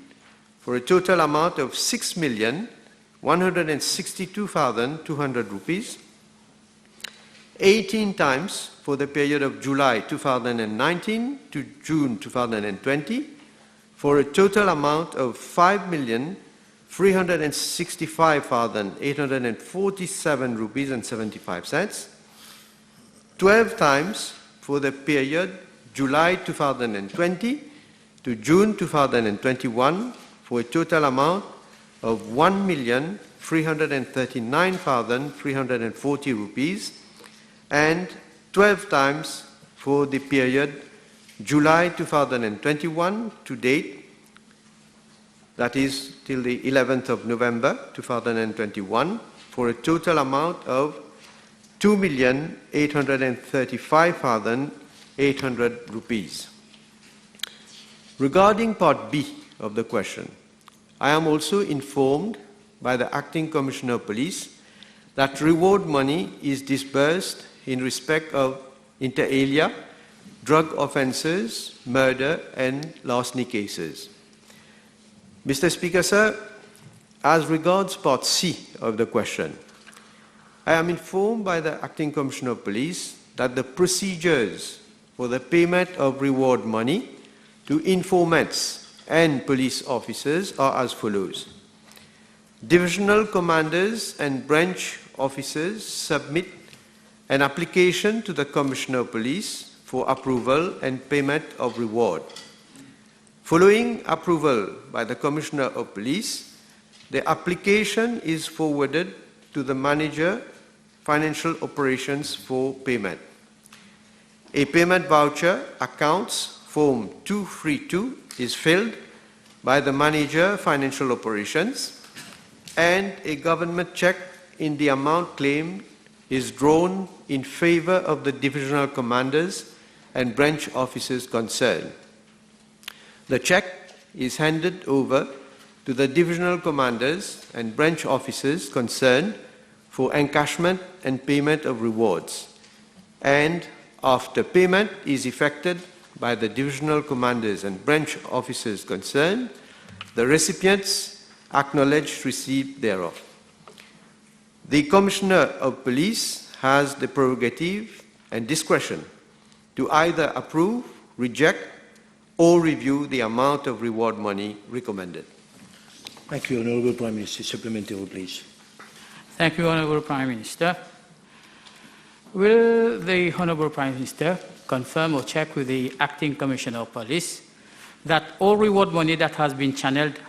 for a total amount of 6,162,200 rupees, 18 times for the period of July 2019 to June 2020, for a total amount of 5,365,847 rupees and 75 cents, 12 times for the period July 2020 to June 2021, for a total amount of 1,339,340 rupees, and 12 times for the period July 2021 to date, that is till the 11th of November 2021, for a total amount of 2,835,800 rupees. Regarding Part B of the question, I am also informed by the Acting Commissioner of Police that reward money is disbursed in respect of inter alia, drug offences, murder and larceny cases. Mr. Speaker, sir, as regards Part C of the question, I am informed by the Acting Commissioner of Police that the procedures for the payment of reward money to informants and police officers are as follows. Divisional commanders and branch officers submit an application to the Commissioner of Police for approval and payment of reward. Following approval by the Commissioner of Police, the application is forwarded to the Manager, Financial Operations for payment. A payment voucher accounts Form 232 is filled by the Manager, Financial Operations, and a government check in the amount claimed is drawn in favor of the divisional commanders and branch officers concerned. The check is handed over to the divisional commanders and branch officers concerned for encashment and payment of rewards, and after payment is effected by the divisional commanders and branch officers concerned, the recipients acknowledge receipt thereof. The Commissioner of Police has the prerogative and discretion to either approve, reject, or review the amount of reward money recommended. Thank you, Honourable Prime Minister. Supplementary, please. Thank you, Honourable Prime Minister. Will the Honourable Prime Minister confirm or check with the Acting Commissioner of Police that all reward money that has been channeled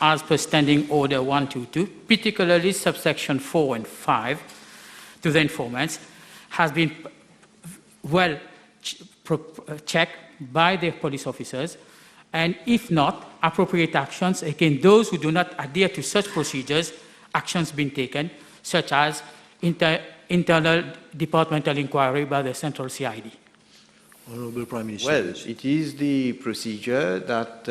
as per Standing Order 122, particularly subsection 4 and 5, to the informants, has been well checked by the police officers, and if not, appropriate actions against those who do not adhere to such procedures, actions being taken, such as internal departmental inquiry by the Central CID. Honorable Prime Minister. Well, it is the procedure that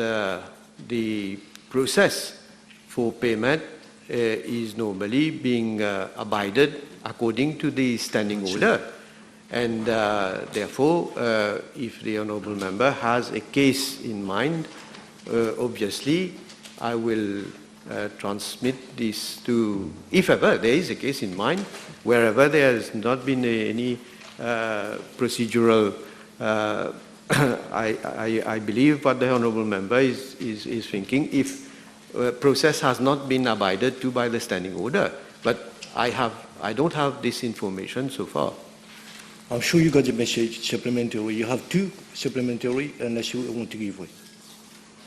the process for payment is normally being abided according to the standing order. And therefore, if the Honourable Member has a case in mind, obviously I will transmit this to, if ever there is a case in mind, wherever there has not been any procedural, I believe what the Honourable Member is thinking, if process has not been abided to by the standing order. But I don't have this information so far. I'm sure you got the message supplementary. You have two supplementary unless you want to give way.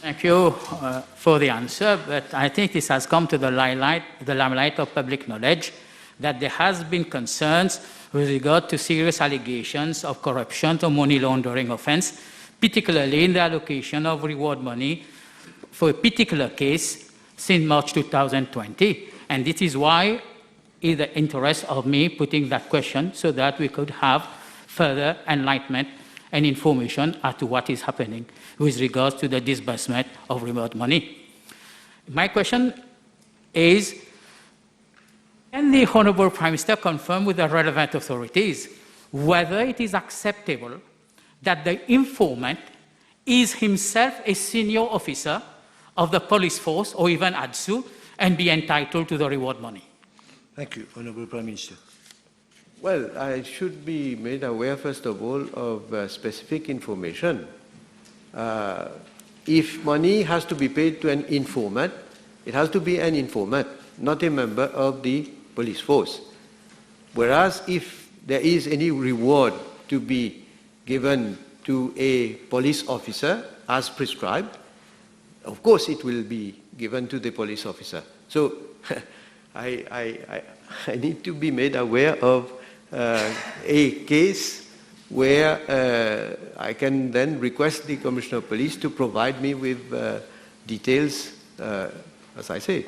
Thank you for the answer, but I think this has come to the limelight of public knowledge that there has been concerns with regard to serious allegations of corruption or money laundering offense, particularly in the allocation of reward money for a particular case since March 2020. And this is why in the interest of me putting that question so that we could have further enlightenment and information as to what is happening with regards to the disbursement of reward money. My question is, can the Honourable Prime Minister confirm with the relevant authorities whether it is acceptable that the informant is himself a senior officer of the police force or even ADSU and be entitled to the reward money? Thank you, Honourable Prime Minister. Well, I should be made aware, first of all, of specific information. If money has to be paid to an informant, it has to be an informant, not a member of the police force. Whereas if there is any reward to be given to a police officer as prescribed, of course it will be given to the police officer. So I need to be made aware of a case where I can then request the Commissioner of Police to provide me with details, as I say.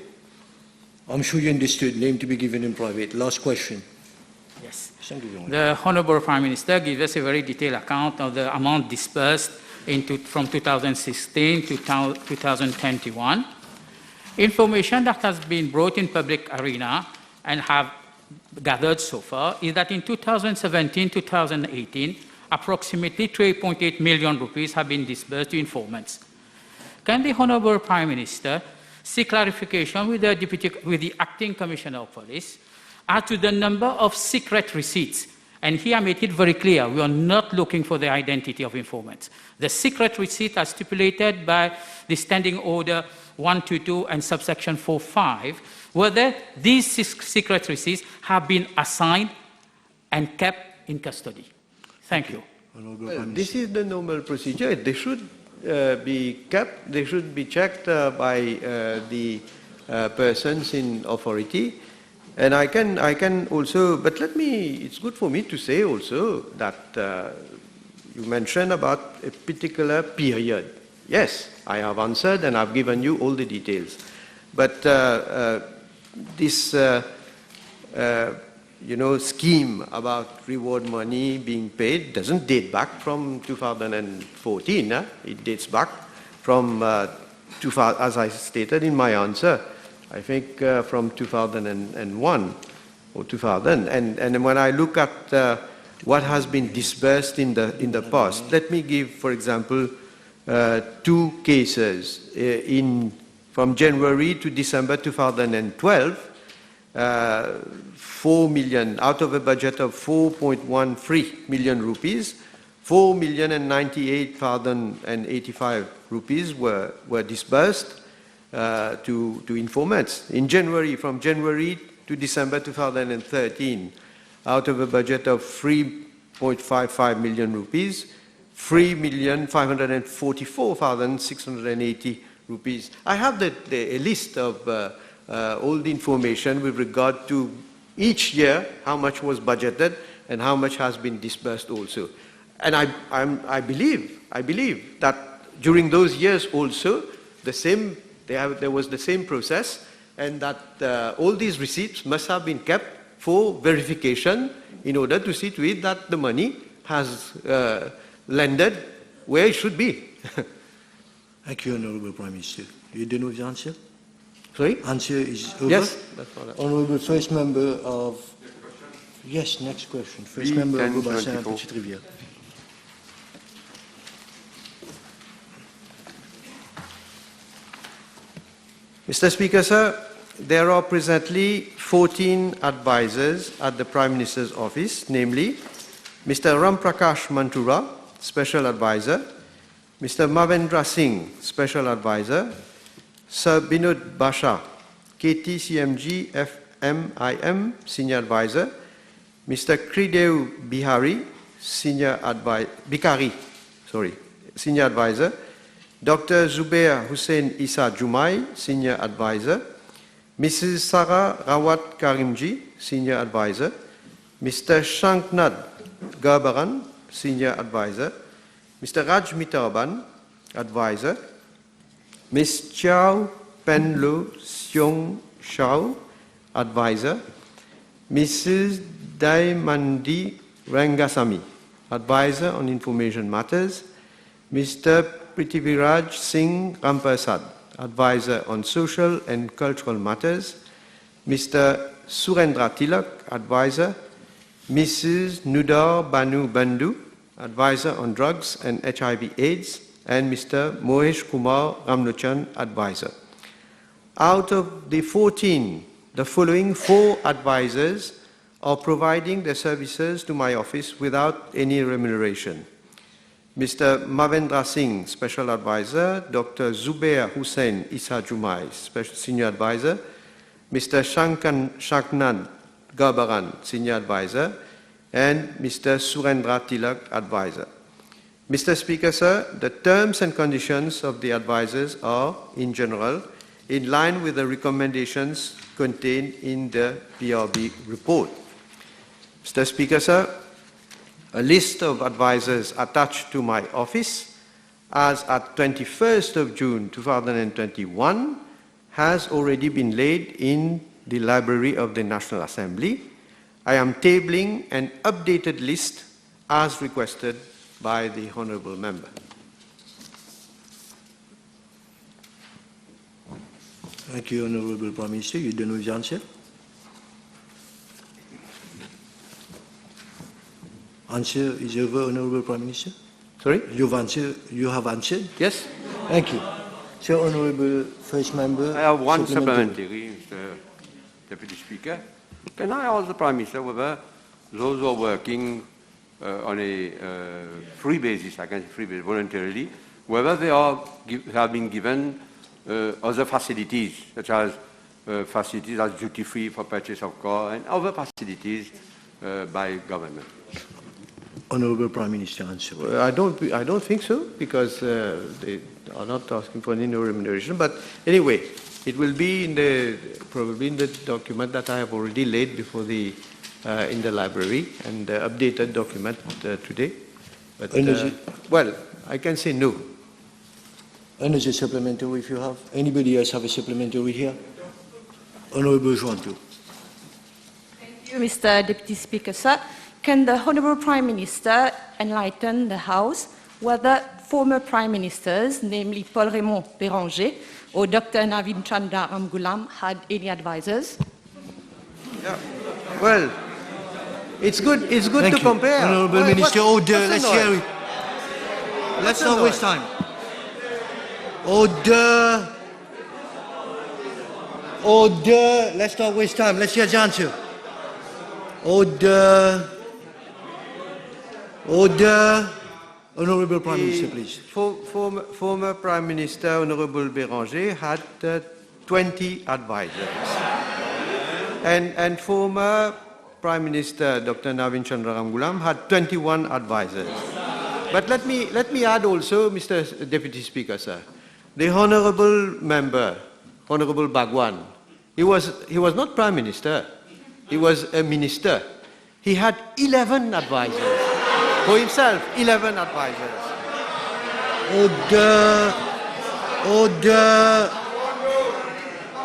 I'm sure you understood, name to be given in private. Last question. Yes. Thank you, Your Honour. The Honourable Prime Minister gave us a very detailed account of the amount disbursed from 2016 to 2021. Information that has been brought in public arena and have gathered so far is that in 2017-2018, approximately 3.8 million rupees have been disbursed to informants. Can the Honourable Prime Minister seek clarification with the Acting Commissioner of Police as to the number of secret receipts? And here I made it very clear, we are not looking for the identity of informants. The secret receipt as stipulated by the Standing Order 122 and subsection 45, whether these secret receipts have been assigned and kept in custody. Thank you. Well, this is the normal procedure. They should be kept, they should be checked by the persons in authority. And I can also, but it's good for me to say also that you mentioned about a particular period. Yes, I have answered and I've given you all the details. But this, scheme about reward money being paid doesn't date back from 2014. It dates back from, as I stated in my answer, I think from 2001 or 2000. And when I look at what has been disbursed in the past, let me give, for example, two cases from January to December 2012, 4 million, out of a budget of 4.13 million rupees, 4,098,085 rupees were disbursed to informants. In January, from January to December 2013, out of a budget of 3.55 million rupees, 3,544,680 rupees. I have a list of all the information with regard to each year, how much was budgeted and how much has been disbursed also. And I believe that during those years also, there was the same process, and that all these receipts must have been kept for verification in order to see to it that the money has landed where it should be. Thank you, Honorable Prime Minister. You done with the answer? Sorry? Answer is over. Yes. That's all right. Honorable First Member of... Yes, next question. First Member of Bassin Petite Rivière. Mr. Speaker, sir, there are presently 14 advisors at the Prime Minister's office, namely Mr. Ram Prakash Mantura, Special Advisor, Mr. Mavendra Singh, Special Advisor, Sir Binod Basha, KTCMG FMIM, Senior Advisor, Mr. Kridev Bihari, Senior Advisor, Dr. Zubair Hussain Isa Jumai, Senior Advisor, Mrs. Sarah Rawat Karimji, Senior Advisor, Mr. Shanknad Garbaran, Senior Advisor, Mr. Raj Mitarban, Advisor, Ms. Chow Penlo Seong Shao, Advisor, Mrs. Daimandi Rangasamy, Advisor on Information Matters, Mr. Prithviraj Singh Ramparsad, Advisor on Social and Cultural Matters, Mr. Surendra Tilak, Advisor, Mrs. Nudar Banu Bandhu, Advisor on Drugs and HIV/AIDS, and Mr. Mohesh Kumar Ramlochan, Advisor. Out of the 14, the following 4 advisors are providing their services to my office without any remuneration. Mr. Mavendra Singh, Special Advisor, Dr. Zubair Hussain Isa Jumai, Senior Advisor, Mr. Shanknad Garbaran, Senior Advisor, and Mr. Surendra Tilak, Advisor. Mr. Speaker, sir, the terms and conditions of the advisors are, in general, in line with the recommendations contained in the PRB report. Mr. Speaker, sir, a list of advisors attached to my office as at 21st of June 2021 has already been laid in the Library of the National Assembly. I am tabling an updated list as requested by the Honourable Member. Thank you, Honourable Prime Minister. You done with the answer? Answer is over, Honourable Prime Minister. Sorry? You have answered? Yes? Thank you. So, Honourable First Member... I have one supplementary, Mr. Deputy Speaker. Can I ask the Prime Minister whether those who are working on a free basis, I can say free basis, voluntarily, whether they have been given other facilities, such as facilities as duty-free for purchase of car and other facilities by government? Honourable Prime Minister, answer. Well, I don't think so, because they are not asking for any remuneration. But anyway, it will be probably in the document that I have already laid before in the library, and the updated document today. But well, I can say no. Another supplementary, if you have. Anybody else have a supplementary here? Honourable Jointo. Thank you, Mr. Deputy Speaker, sir. Can the Honourable Prime Minister enlighten the House whether former Prime Ministers, namely Paul Raymond Béranger or Dr. Navin Chandra Ramgoolam, had any advisors? Yeah. Well, it's good to compare. Honourable Minister, order, let's hear it. Let's not waste time. Order, let's not waste time. Let's hear the answer. Order. Honourable Prime Minister, please. Former Prime Minister Honourable Béranger had 20 advisors. And former Prime Minister Dr. Navin Chandra Ramgoolam had 21 advisors. But let me add also, Mr. Deputy Speaker, sir, the Honourable Member, Honourable Bhagwan, he was not Prime Minister, he was a Minister. He had 11 advisors. For himself, 11 advisors. Order. Order.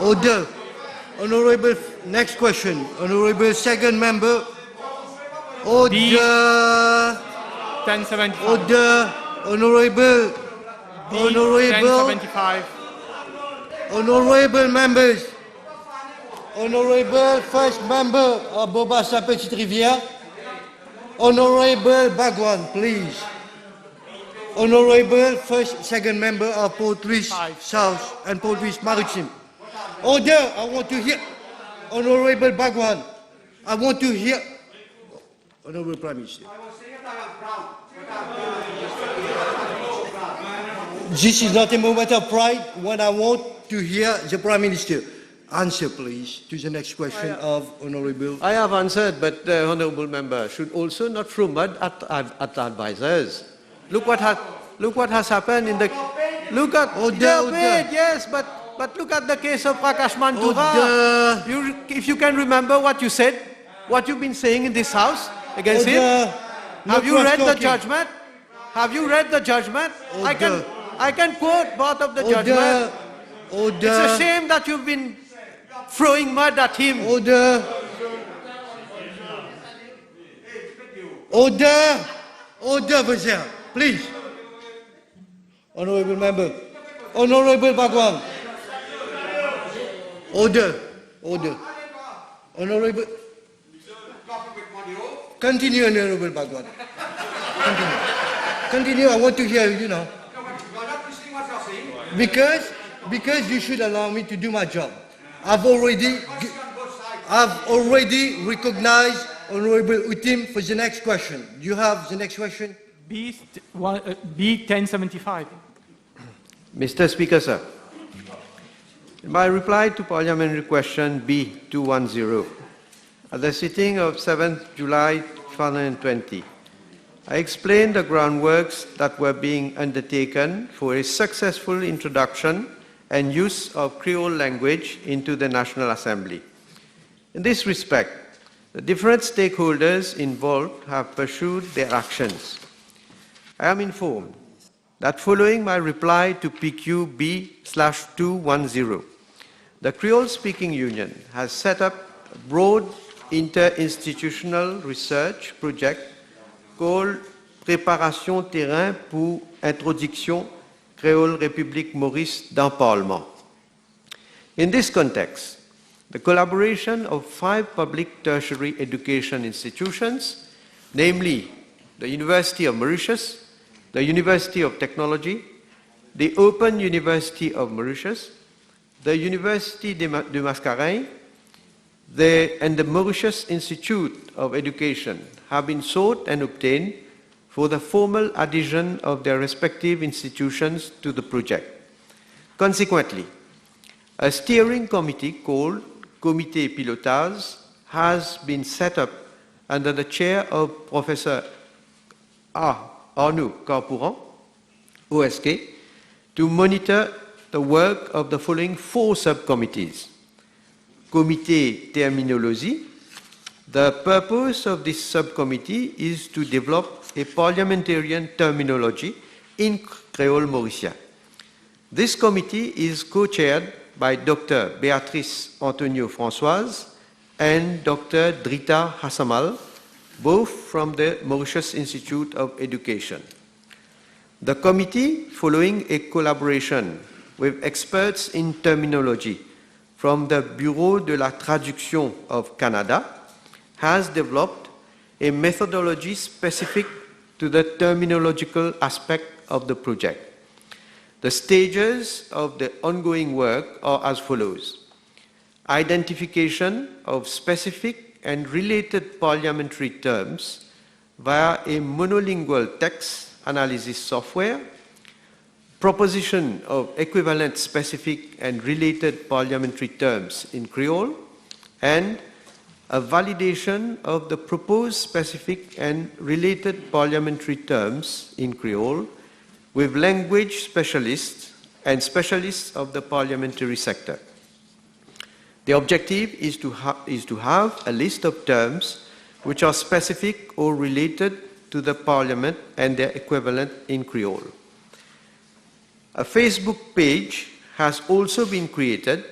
Order. Honorable, next question. Honorable second member. Order. 1075. Order. Honorable. Honorable. 1075. Honorable members. Honorable first member of Bobassa Petite Rivière. Honorable Bagwan, please. Honorable first, second member of Port Louis South and Port Louis Maritime. Order, I want to hear. Honorable Bagwan, I want to hear. Honorable Prime Minister. This is not a moment of pride when I want to hear the Prime Minister. Answer, please, to the next question of Honorable. I have answered, but the Honourable Member should also not throw mud at advisors. Look what has happened in the... Look at... Order. Yes, but look at the case of Prakash Mantura. If you can remember what you said, what you've been saying in this House against him. Have you read the judgment? Have you read the judgment? I can quote part of the judgment. It's a shame that you've been throwing mud at him. Order. Order. Order, Vizier, please. Honorable member. Honorable Bagwan. Order. Order. Honorable. Continue, Honorable Bagwan. Continue. I want to hear you now. Because you should allow me to do my job. I've already recognized Honorable Utim for the next question. Do you have the next question? B 1075. Mr. Speaker, sir. In my reply to Parliamentary question B 210, at the sitting of 7th July 2020, I explained the groundworks that were being undertaken for a successful introduction and use of Creole language into the National Assembly. In this respect, the different stakeholders involved have pursued their actions. I am informed that following my reply to PQ B/210, the Creole-speaking union has set up a broad interinstitutional research project called Préparation terrain pour introduction Creole République Maurice dans Parlement. In this context, the collaboration of 5 public tertiary education institutions, namely the University of Mauritius, the University of Technology, the Open University of Mauritius, the Université de Mascareignes, and the Mauritius Institute of Education have been sought and obtained for the formal adhesion of their respective institutions to the project. Consequently, a steering committee called Comité Pilotage has been set up under the chair of Professor Arnaud Carpouran, OSK, to monitor the work of the following 4 subcommittees. Comité Terminologie. The purpose of this subcommittee is to develop a parliamentarian terminology in Creole Mauricien. This committee is co-chaired by Dr. Béatrice Antonio Françoise and Dr. Drita Hassamal, both from the Mauritius Institute of Education. The committee, following a collaboration with experts in terminology from the Bureau de la Traduction of Canada, has developed a methodology specific to the terminological aspect of the project. The stages of the ongoing work are as follows: identification of specific and related parliamentary terms via a monolingual text analysis software, proposition of equivalent specific and related parliamentary terms in Creole, and a validation of the proposed specific and related parliamentary terms in Creole with language specialists and specialists of the parliamentary sector. The objective is to have a list of terms which are specific or related to the Parliament and their equivalent in Creole. A Facebook page has also been created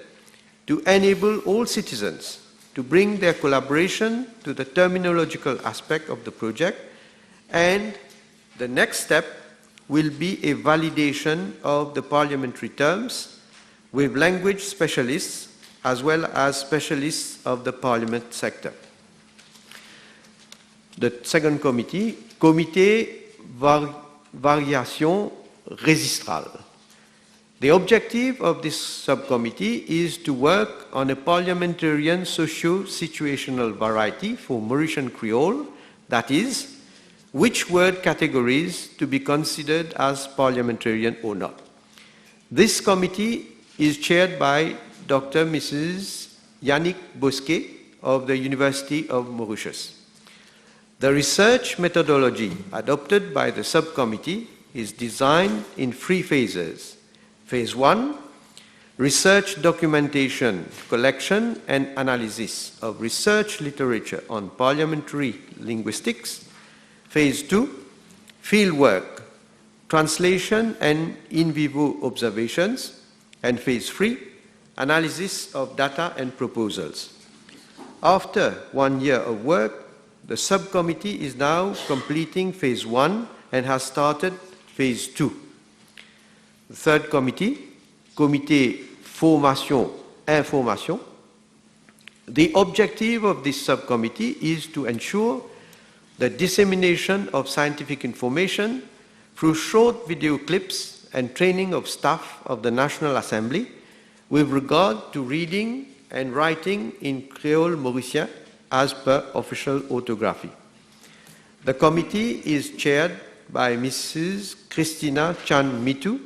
to enable all citizens to bring their collaboration to the terminological aspect of the project, and the next step will be a validation of the parliamentary terms with language specialists as well as specialists of the parliament sector. The second committee, Comité Variation Registrale. The objective of this subcommittee is to work on a parliamentarian socio-situational variety for Mauritian Creole, that is, which word categories to be considered as parliamentarian or not. This committee is chaired by Dr. Mrs. Yannick Bosquet of the University of Mauritius. The research methodology adopted by the subcommittee is designed in 3 phases. Phase 1, research documentation, collection and analysis of research literature on parliamentary linguistics. Phase 2, fieldwork, translation and in vivo observations. And Phase 3, analysis of data and proposals. After 1 year of work, the subcommittee is now completing Phase 1 and has started Phase 2. The third committee, Comité Formation Information. The objective of this subcommittee is to ensure the dissemination of scientific information through short video clips and training of staff of the National Assembly with regard to reading and writing in Creole Mauritian as per official orthography. The committee is chaired by Mrs. Christina Chan Mitu,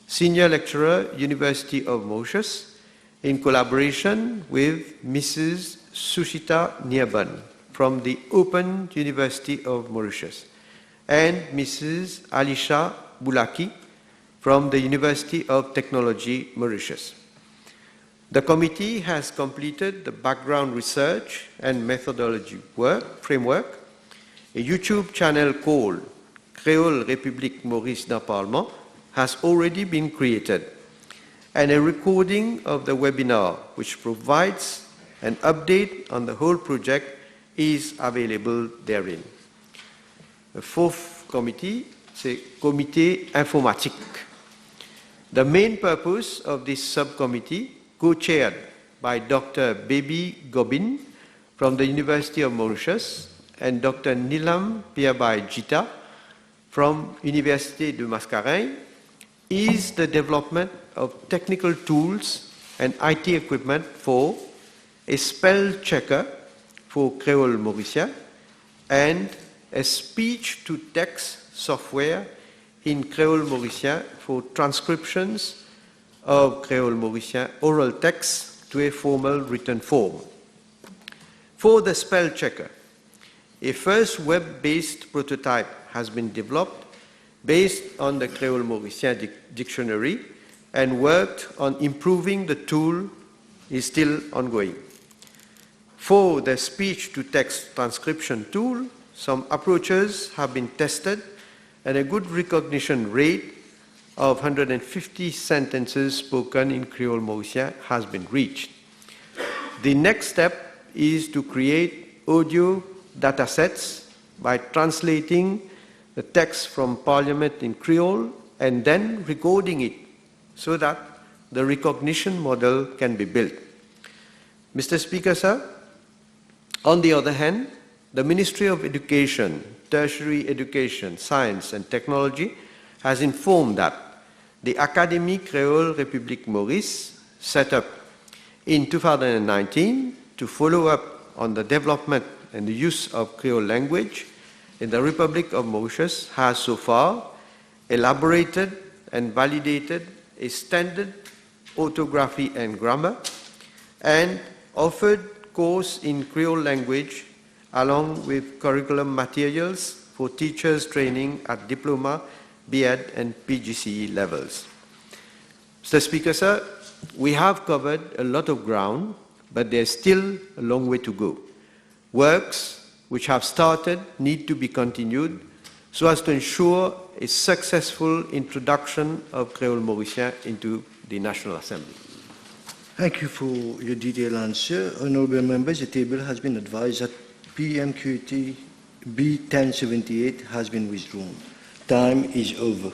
Senior Lecturer, University of Mauritius, in collaboration with Mrs. Sushita Nirban from the Open University of Mauritius and Mrs. Alisha Bulaki from the University of Technology, Mauritius. The committee has completed the background research and methodology framework. A YouTube channel called Creole République Maurice d'un Parlement has already been created, and a recording of the webinar, which provides an update on the whole project, is available therein. The fourth committee, c'est Comité Informatique. The main purpose of this subcommittee, co-chaired by Dr. Baby Gobin from the University of Mauritius and Dr. Nilam Piabai Jita from Université de Mascareignes, is the development of technical tools and IT equipment for a spell checker for Creole Mauritian and a speech-to-text software in Creole Mauritian for transcriptions of Creole Mauritian oral text to a formal written form. For the spell checker, a first web-based prototype has been developed based on the Creole Mauritian dictionary, and worked on improving the tool is still ongoing. For the speech-to-text transcription tool, some approaches have been tested and a good recognition rate of 150 sentences spoken in Creole Mauritian has been reached. The next step is to create audio datasets by translating the text from Parliament in Creole and then recording it so that the recognition model can be built. Mr. Speaker, sir, on the other hand, the Ministry of Education, Tertiary Education, Science and Technology has informed that the Académie Creole République Maurice, set up in 2019 to follow up on the development and the use of Creole language in the Republic of Mauritius, has so far elaborated and validated a standard orthography and grammar and offered course in Creole language along with curriculum materials for teachers training at diploma, B.Ed and PGCE levels. Mr. Speaker, sir, we have covered a lot of ground, but there's still a long way to go. Works which have started need to be continued so as to ensure a successful introduction of Creole Mauritian into the National Assembly? Thank you for your detailed answer. Honorable members, the table has been advised that PMQT B1078 has been withdrawn. Time is over.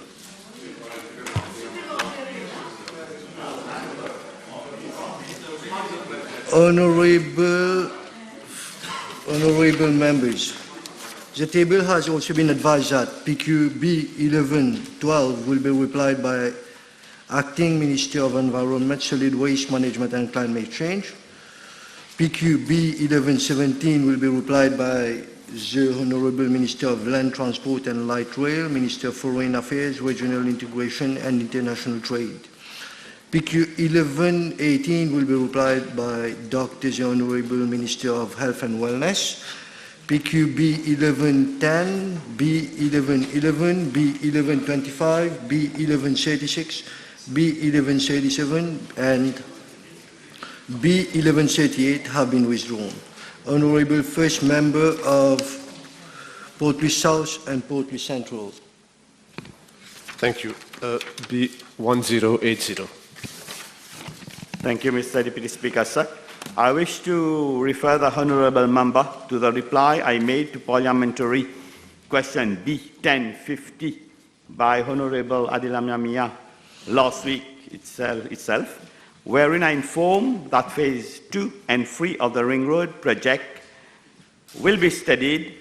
Honorable members, the table has also been advised that PQB 1112 will be replied by Acting Minister of Environment, Solid Waste Management and Climate Change. PQB 1117 will be replied by the Honorable Minister of Land Transport and Light Rail, Minister of Foreign Affairs, Regional Integration and International Trade. PQ 1118 will be replied by Dr. the Honorable Minister of Health and Wellness. PQB 1110, B1111, B1125, B1136, B1137, and B1138 have been withdrawn. Honorable First Member of Port Louis South and Port Louis Central. Thank you. B1080. Thank you, Mr. Deputy Speaker, sir. I wish to refer the Honourable Member to the reply I made to Parliamentary Question B1050 by Honourable Adilamia Mia last week itself, wherein I informed that Phase 2 and 3 of the Ring Road project will be studied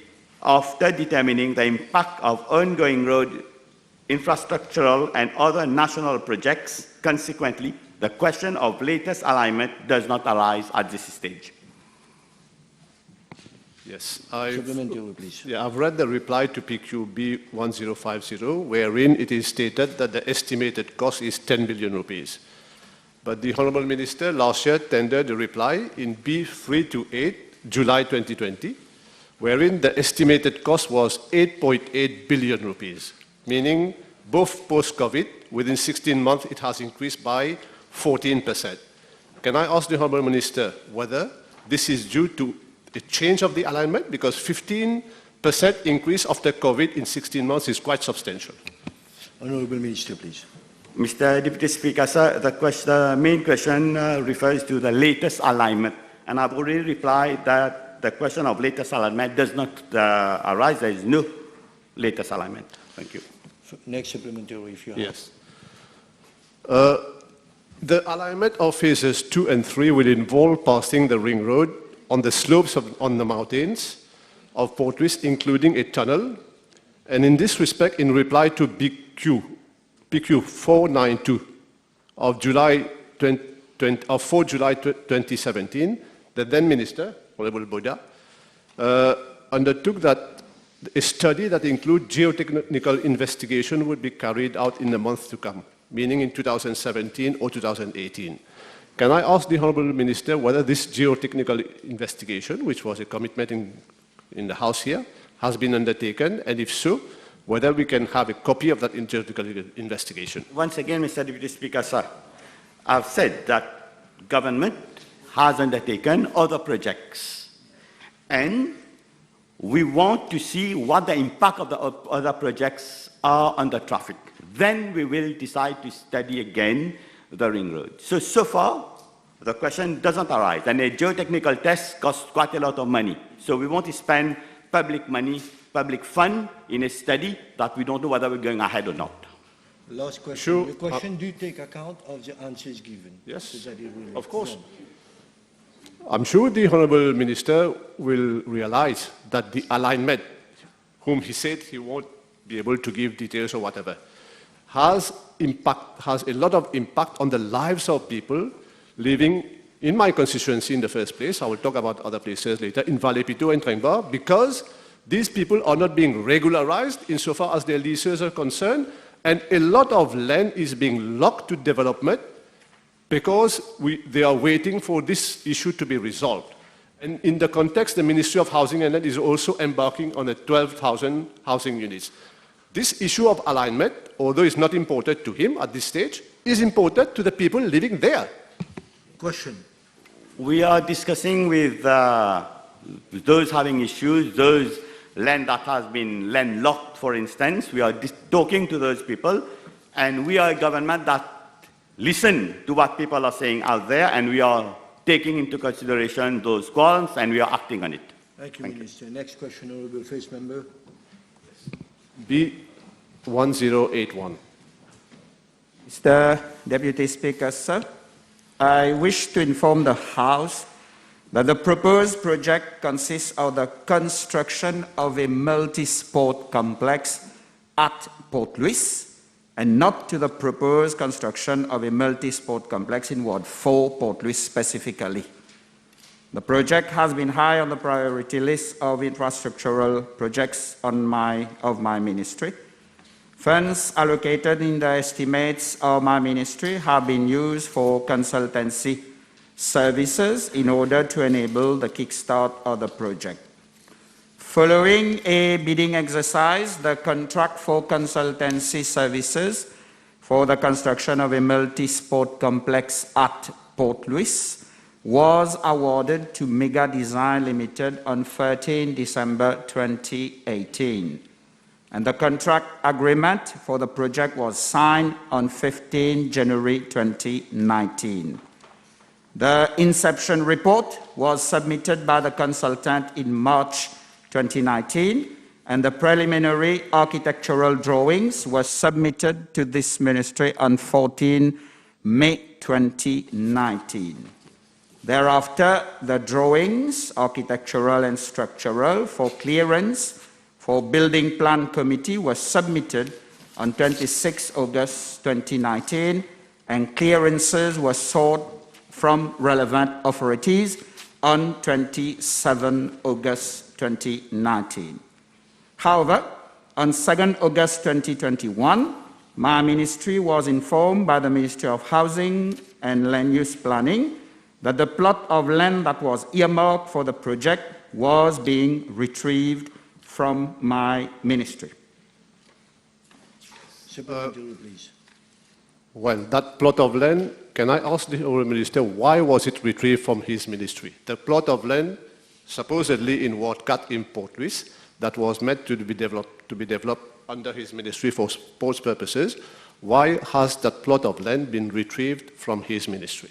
after determining the impact of ongoing road infrastructural and other national projects. Consequently, the question of latest alignment does not arise at this stage. Yes, I've read the reply to PQB 1050, wherein it is stated that the estimated cost is 10 billion rupees. But the Honourable Minister last year tendered a reply in B328, July 2020, wherein the estimated cost was 8.8 billion rupees, meaning both post-COVID, within 16 months, it has increased by 14%. Can I ask the Honourable Minister whether this is due to a change of the alignment? Because 15% increase after COVID in 16 months is quite substantial. Honourable Minister, please. Mr. Deputy Speaker, sir, the main question refers to the latest alignment. And I've already replied that the question of latest alignment does not arise. There is no latest alignment. Thank you. Next supplementary, if you have. Yes. The alignment of phases 2 and 3 will involve passing the ring road on the slopes on the mountains of Port Louis, including a tunnel. And in this respect, in reply to PQ 492 of 4 July 2017, the then Minister, Honorable Boda, undertook that a study that includes geotechnical investigation would be carried out in the months to come, meaning in 2017 or 2018. Can I ask the Honourable Minister whether this geotechnical investigation, which was a commitment in the House here, has been undertaken, and if so, whether we can have a copy of that geotechnical investigation? Once again, Mr. Deputy Speaker, sir, I've said that government has undertaken other projects, and we want to see what the impact of the other projects are on the traffic. Then we will decide to study again the ring road. So far, the question doesn't arise. And a geotechnical test costs quite a lot of money. So we want to spend public money, public fund in a study that we don't know whether we're going ahead or not. Last question. Sure. The question, do you take account of the answers given? Yes, so that it will of course. I'm sure the Honourable Minister will realize that the alignment, whom he said he won't be able to give details or whatever, has a lot of impact on the lives of people living in my constituency in the first place. I will talk about other places later, in Vallée-Pitot and Trengba, because these people are not being regularized insofar as their leases are concerned, and a lot of land is being locked to development because they are waiting for this issue to be resolved. And in the context, the Ministry of Housing and Land is also embarking on 12,000 housing units. This issue of alignment, although it's not important to him at this stage, is important to the people living there. Question. We are discussing with those having issues, those land that has been landlocked for instance, we are talking to those people, and we are a government that listen to what people are saying out there, and we are taking into consideration those calls, and we are acting on it. Thank you, Minister. Next question, Honourable First Member. B1081. Mr. Deputy Speaker, sir, I wish to inform the House that the proposed project consists of the construction of a multi-sport complex at Port Louis, and not to the proposed construction of a multi-sport complex in Ward 4, Port Louis specifically. The project has been high on the priority list of infrastructural projects of my ministry. Funds allocated in the estimates of my ministry have been used for consultancy services in order to enable the kickstart of the project. Following a bidding exercise, the contract for consultancy services for the construction of a multi-sport complex at Port Louis was awarded to Mega Design Limited on 13 December 2018. And the contract agreement for the project was signed on 15 January 2019. The inception report was submitted by the consultant in March 2019, and the preliminary architectural drawings were submitted to this ministry on 14 May 2019. Thereafter, the drawings, architectural and structural, for clearance for Building Plan Committee were submitted on 26 August 2019, and clearances were sought from relevant authorities on 27 August 2019. However, on 2 August 2021, my ministry was informed by the Ministry of Housing and Land Use Planning that the plot of land that was earmarked for the project was being retrieved from my ministry. Supplementary, please. Well, that plot of land, can I ask the Honourable Minister, why was it retrieved from his ministry? The plot of land, supposedly in Ward 4 in Port Louis, that was meant to be developed under his ministry for sports purposes, why has that plot of land been retrieved from his ministry?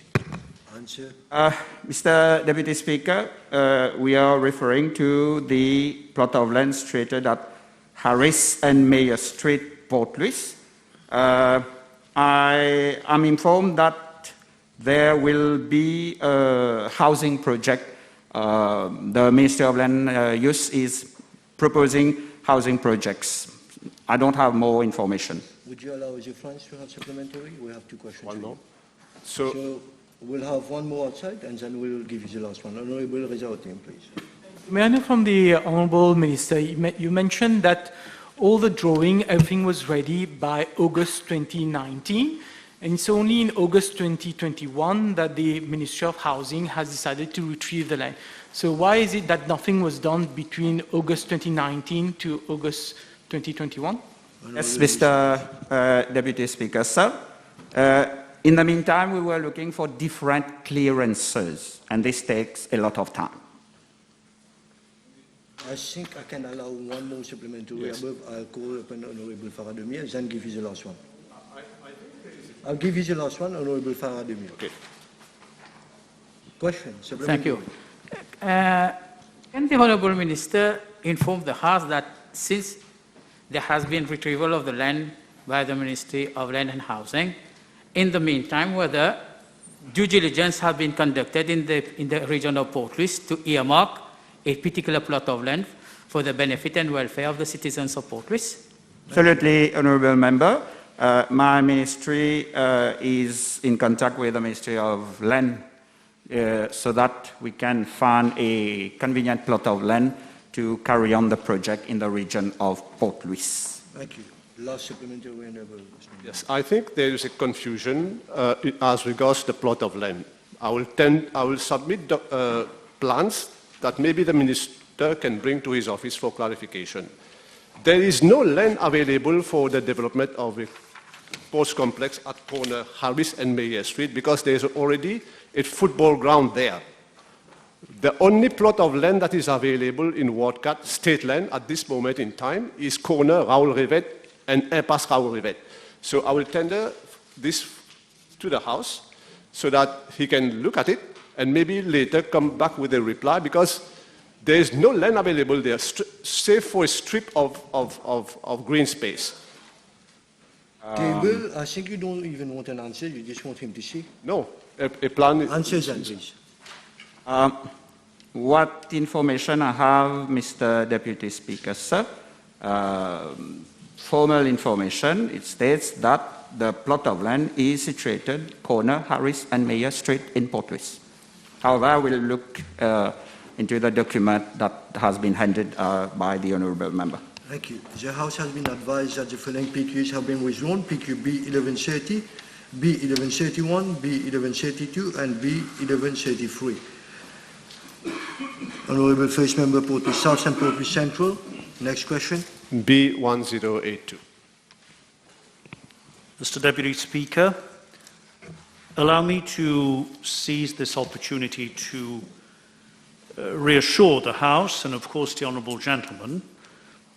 Answer. Mr. Deputy Speaker, we are referring to the plot of land situated at Harris and Mayor Street, Port Louis. I am informed that there will be a housing project. The Ministry of Land Use is proposing housing projects. I don't have more information. Would you allow the French to have supplementary? We have two questions. One more. So we'll have one more outside, and then we'll give you the last one. Honourable Rizautin, please. May I know from the Honourable Minister, you mentioned that all the drawing, everything was ready by August 2019, and it's only in August 2021 that the Ministry of Housing has decided to retrieve the land. So why is it that nothing was done between August 2019 to August 2021? Yes, Mr. Deputy Speaker, sir. In the meantime, we were looking for different clearances, and this takes a lot of time. I think I can allow one more supplementary above. I'll call upon Honourable Farademi and then give you the last one. I'll give you the last one, Honourable Farademi. Okay. Question, Thank you. Can the Honourable Minister inform the House that since there has been retrieval of the land by the Ministry of Land and Housing, in the meantime, whether due diligence has been conducted in the region of Port Louis to earmark a particular plot of land for the benefit and welfare of the citizens of Port Louis? Absolutely, Honourable Member. My ministry is in contact with the Ministry of Land so that we can find a convenient plot of land to carry on the project in the region of Port Louis. Thank you. Last supplementary, Honourable. Yes, I think there is a confusion as regards the plot of land. I will submit plans that maybe the Minister can bring to his office for clarification. There is no land available for the development of a sports complex at corner Harris and Mayer Street because there is already a football ground there. The only plot of land that is available in Ward 4, state land, at this moment in time, is corner Raoul Rivet and Impasse Raoul Rivet. So I will tender this to the House so that he can look at it and maybe later come back with a reply, because there is no land available there, save for a strip of green space. Table, I think you don't even want an answer, you just want him to see. No, a plan. Answers that, please. What information I have, Mr. Deputy Speaker, sir? Formal information, it states that the plot of land is situated corner Harris and Mayor Street in Port Louis. However, I will look into the document that has been handed by the Honourable Member. Thank you. The House has been advised that the following PQs have been withdrawn: PQ B1130, B1131, B1132, and B1133. Honourable First Member, Port Louis South and Port Louis Central. Next question. B1082. Mr. Deputy Speaker, allow me to seize this opportunity to reassure the House and, of course, the Honourable Gentleman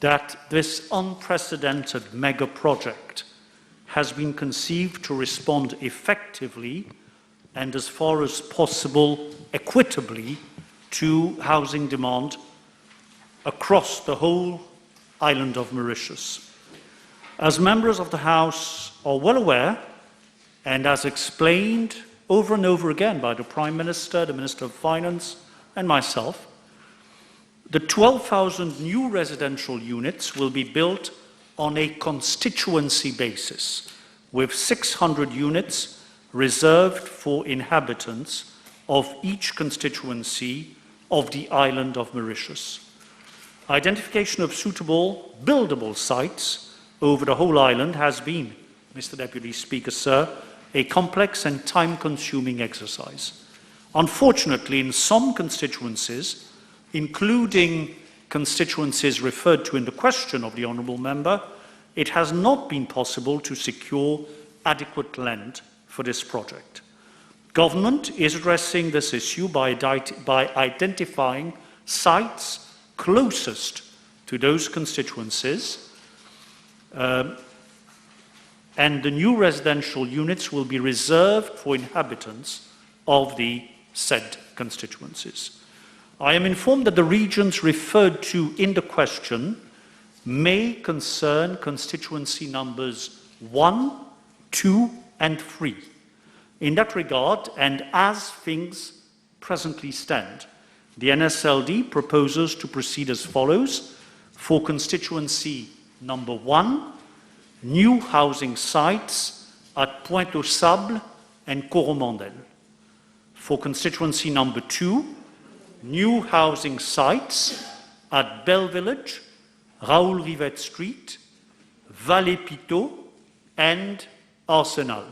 that this unprecedented mega project has been conceived to respond effectively and, as far as possible, equitably to housing demand across the whole island of Mauritius. As members of the House are well aware, and as explained over and over again by the Prime Minister, the Minister of Finance, and myself, the 12,000 new residential units will be built on a constituency basis, with 600 units reserved for inhabitants of each constituency of the island of Mauritius. Identification of suitable buildable sites over the whole island has been, Mr. Deputy Speaker, sir, a complex and time-consuming exercise. Unfortunately, in some constituencies, including constituencies referred to in the question of the Honourable Member, it has not been possible to secure adequate land for this project. Government is addressing this issue by identifying sites closest to those constituencies, and the new residential units will be reserved for inhabitants of the said constituencies. I am informed that the regions referred to in the question may concern constituency numbers 1, 2, and 3. In that regard, and as things presently stand, the NSLD proposes to proceed as follows. For constituency number 1, new housing sites at Pointe-aux-Sables and Coromandel. For constituency number 2, new housing sites at Belle Village, Raoul Rivet Street, Vallée-Pitot, and Arsenal.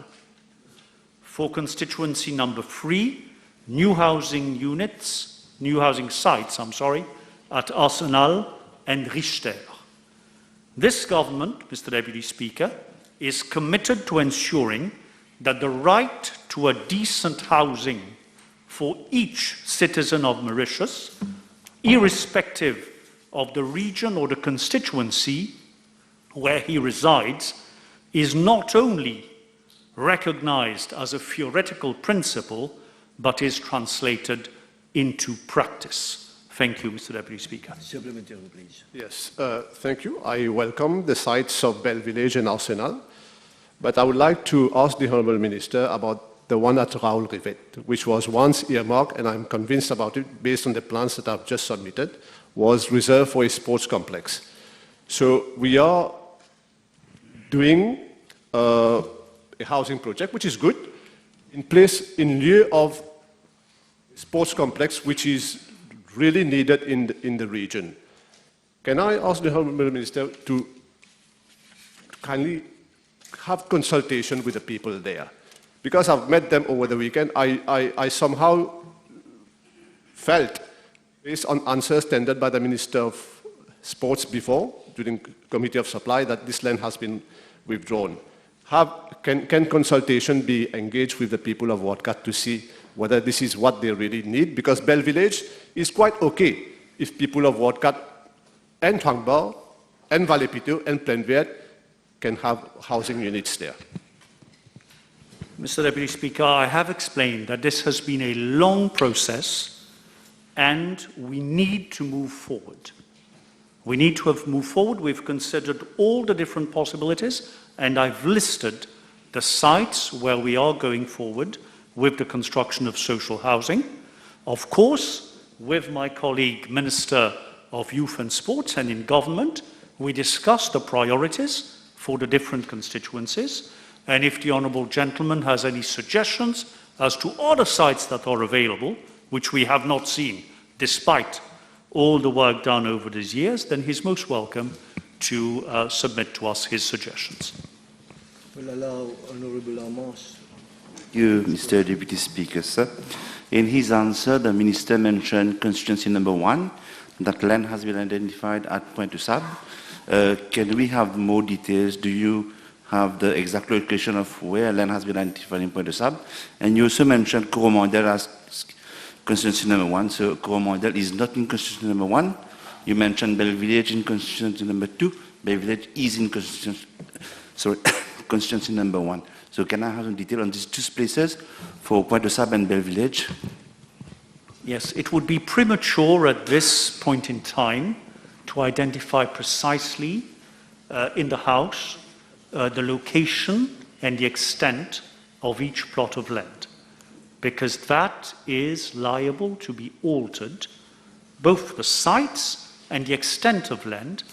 For constituency number 3, new housing sites, at Arsenal and Richter. This government, Mr. Deputy Speaker, is committed to ensuring that the right to a decent housing for each citizen of Mauritius, irrespective of the region or the constituency where he resides, is not only recognized as a theoretical principle, but is translated into practice. Thank you, Mr. Deputy Speaker. Supplementary, please. Yes, thank you. I welcome the sites of Belle Village and Arsenal, but I would like to ask the Honourable Minister about the one at Raoul Rivet, which was once earmarked, and I'm convinced about it based on the plans that I've just submitted, was reserved for a sports complex. So we are doing a housing project, which is good, in place in lieu of sports complex, which is really needed in the region. Can I ask the Honourable Minister to kindly have consultation with the people there? Because I've met them over the weekend, I somehow felt, based on answers tendered by the Minister of Sports before, during Committee of Supply, that this land has been withdrawn. Can consultation be engaged with the people of Ward 4 to see whether this is what they really need, because Belle Village is quite okay if people of Wardcat and Trangbao and Vallée-Pitot and Plainvert can have housing units there. Mr. Deputy Speaker, I have explained that this has been a long process and we need to move forward. We need to have moved forward. We've considered all the different possibilities and I've listed the sites where we are going forward with the construction of social housing. Of course, with my colleague, Minister of Youth and Sports, and in government, we discussed the priorities for the different constituencies. And if the Honourable Gentleman has any suggestions as to other sites that are available, which we have not seen, despite all the work done over these years, then he's most welcome to submit to us his suggestions. We'll allow Honourable Amos. Thank you, Mr. Deputy Speaker, sir. In his answer, the Minister mentioned constituency number 1, that land has been identified at Pointe-aux-Sables. Can we have more details? Do you have the exact location of where land has been identified in Pointe-aux-Sables? And you also mentioned Coromandel as constituency number 1, so Coromandel is not in constituency number 1. You mentioned Belle Village in constituency number 2. Belle Village is in constituency number 1. So can I have some detail on these two places for Pointe-aux-Sables and Belle Village? Yes, it would be premature at this point in time to identify precisely in the House the location and the extent of each plot of land, because that is liable to be altered, both the sites and the extent of land.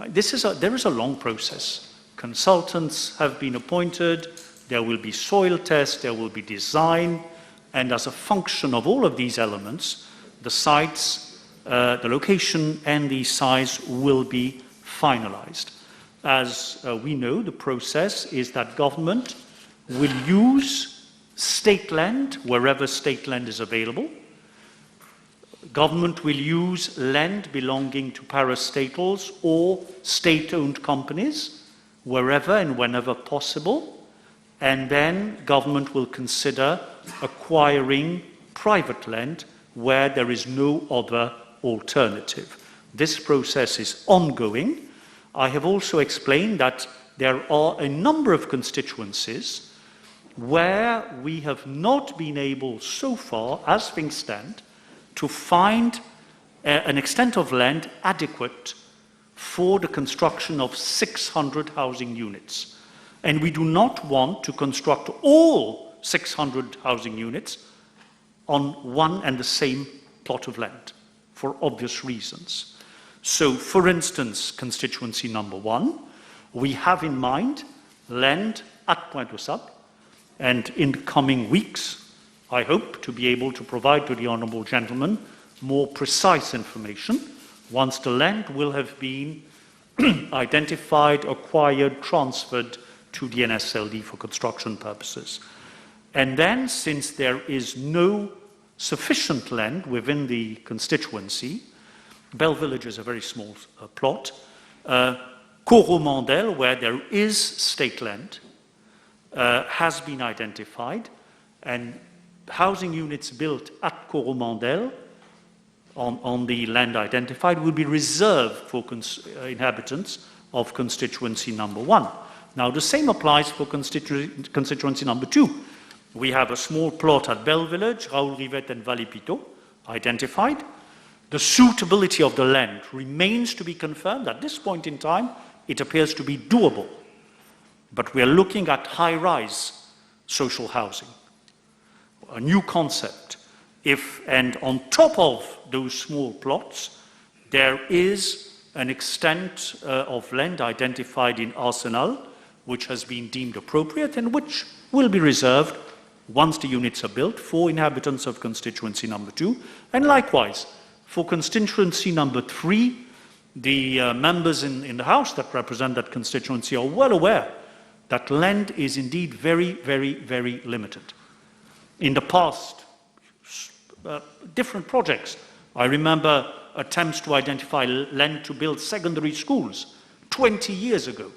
There is a long process. Consultants have been appointed, there will be soil tests, there will be design, and as a function of all of these elements, the sites, the location and the size will be finalized. As we know, the process is that government will use state land wherever state land is available. Government will use land belonging to parastatals or state-owned companies wherever and whenever possible. And then government will consider acquiring private land where there is no other alternative. This process is ongoing. I have also explained that there are a number of constituencies where we have not been able so far, as things stand, to find an extent of land adequate for the construction of 600 housing units. And we do not want to construct all 600 housing units on one and the same plot of land, for obvious reasons. So, for instance, constituency number 1, we have in mind land at Pointe-aux-Sables, and in the coming weeks, I hope to be able to provide to the Honourable Gentleman more precise information once the land will have been identified, acquired, transferred to the NSLD for construction purposes. And then, since there is no sufficient land within the constituency, Belle Village is a very small plot, Coromandel, where there is state land, has been identified, and housing units built at Coromandel on the land identified will be reserved for inhabitants of constituency number 1. Now, the same applies for constituency number 2. We have a small plot at Belle Village, Raoul Rivette and Vallée-Pitot identified. The suitability of the land remains to be confirmed. At this point in time, it appears to be doable. But we are looking at high-rise social housing, a new concept. And on top of those small plots, there is an extent of land identified in Arsenal, which has been deemed appropriate and which will be reserved once the units are built for inhabitants of constituency number 2. And likewise, for constituency number 3, the members in the House that represent that constituency are well aware that land is indeed very, very, very limited. In the past, different projects. I remember attempts to identify land to build secondary schools 20 years ago,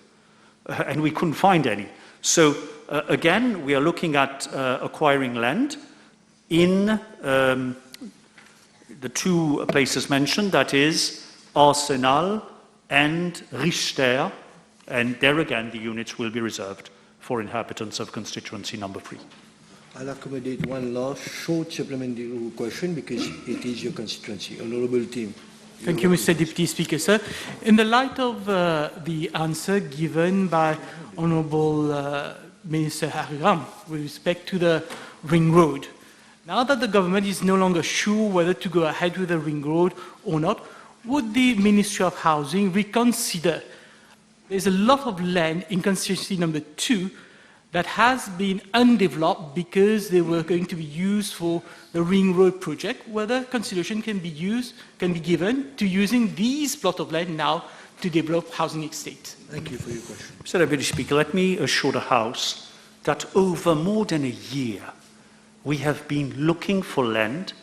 and we couldn't find any. So again, we are looking at acquiring land in the two places mentioned, that is Arsenal and Richter, and there again the units will be reserved for inhabitants of constituency number 3. I'll accommodate one last short supplementary question because it is your constituency. Honourable team. Thank you, Mr. Deputy Speaker, sir. In the light of the answer given by Honourable Minister Hariram with respect to the ring road, now that the government is no longer sure whether to go ahead with the ring road or not, would the Ministry of Housing reconsider? There's a lot of land in constituency number 2 that has been undeveloped because they were going to be used for the ring road project, whether consideration can be given to using these plot of land now to develop housing estates. Thank you for your question. Mr. Deputy Speaker, let me assure the House that over more than a year we have been looking for land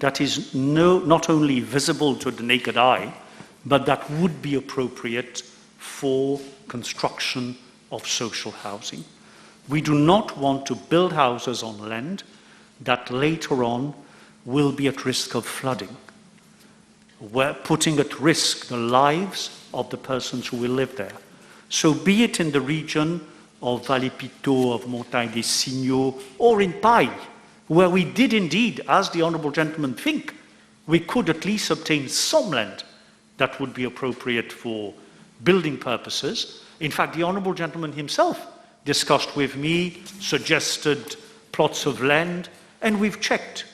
that is not only visible to the naked eye, but that would be appropriate for construction of social housing. We do not want to build houses on land that later on will be at risk of flooding. We're putting at risk the lives of the persons who will live there. So be it in the region of Vallée-Pitot, of Montagne des Signaux, or in Paille, where we did indeed, as the Honourable Gentleman think, we could at least obtain some land that would be appropriate for building purposes. In fact, the Honourable Gentleman himself discussed with me, suggested plots of land, and we've checked.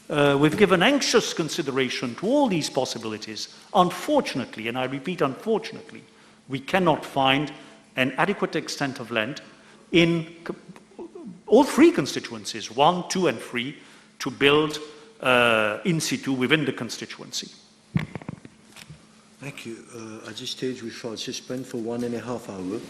We've given anxious consideration to all these possibilities. Unfortunately, and I repeat unfortunately, we cannot find an adequate extent of land in all 3 constituencies, 1, 2, and 3, to build in situ within the constituency. Thank you. At this stage, we shall suspend for 1.5 hours.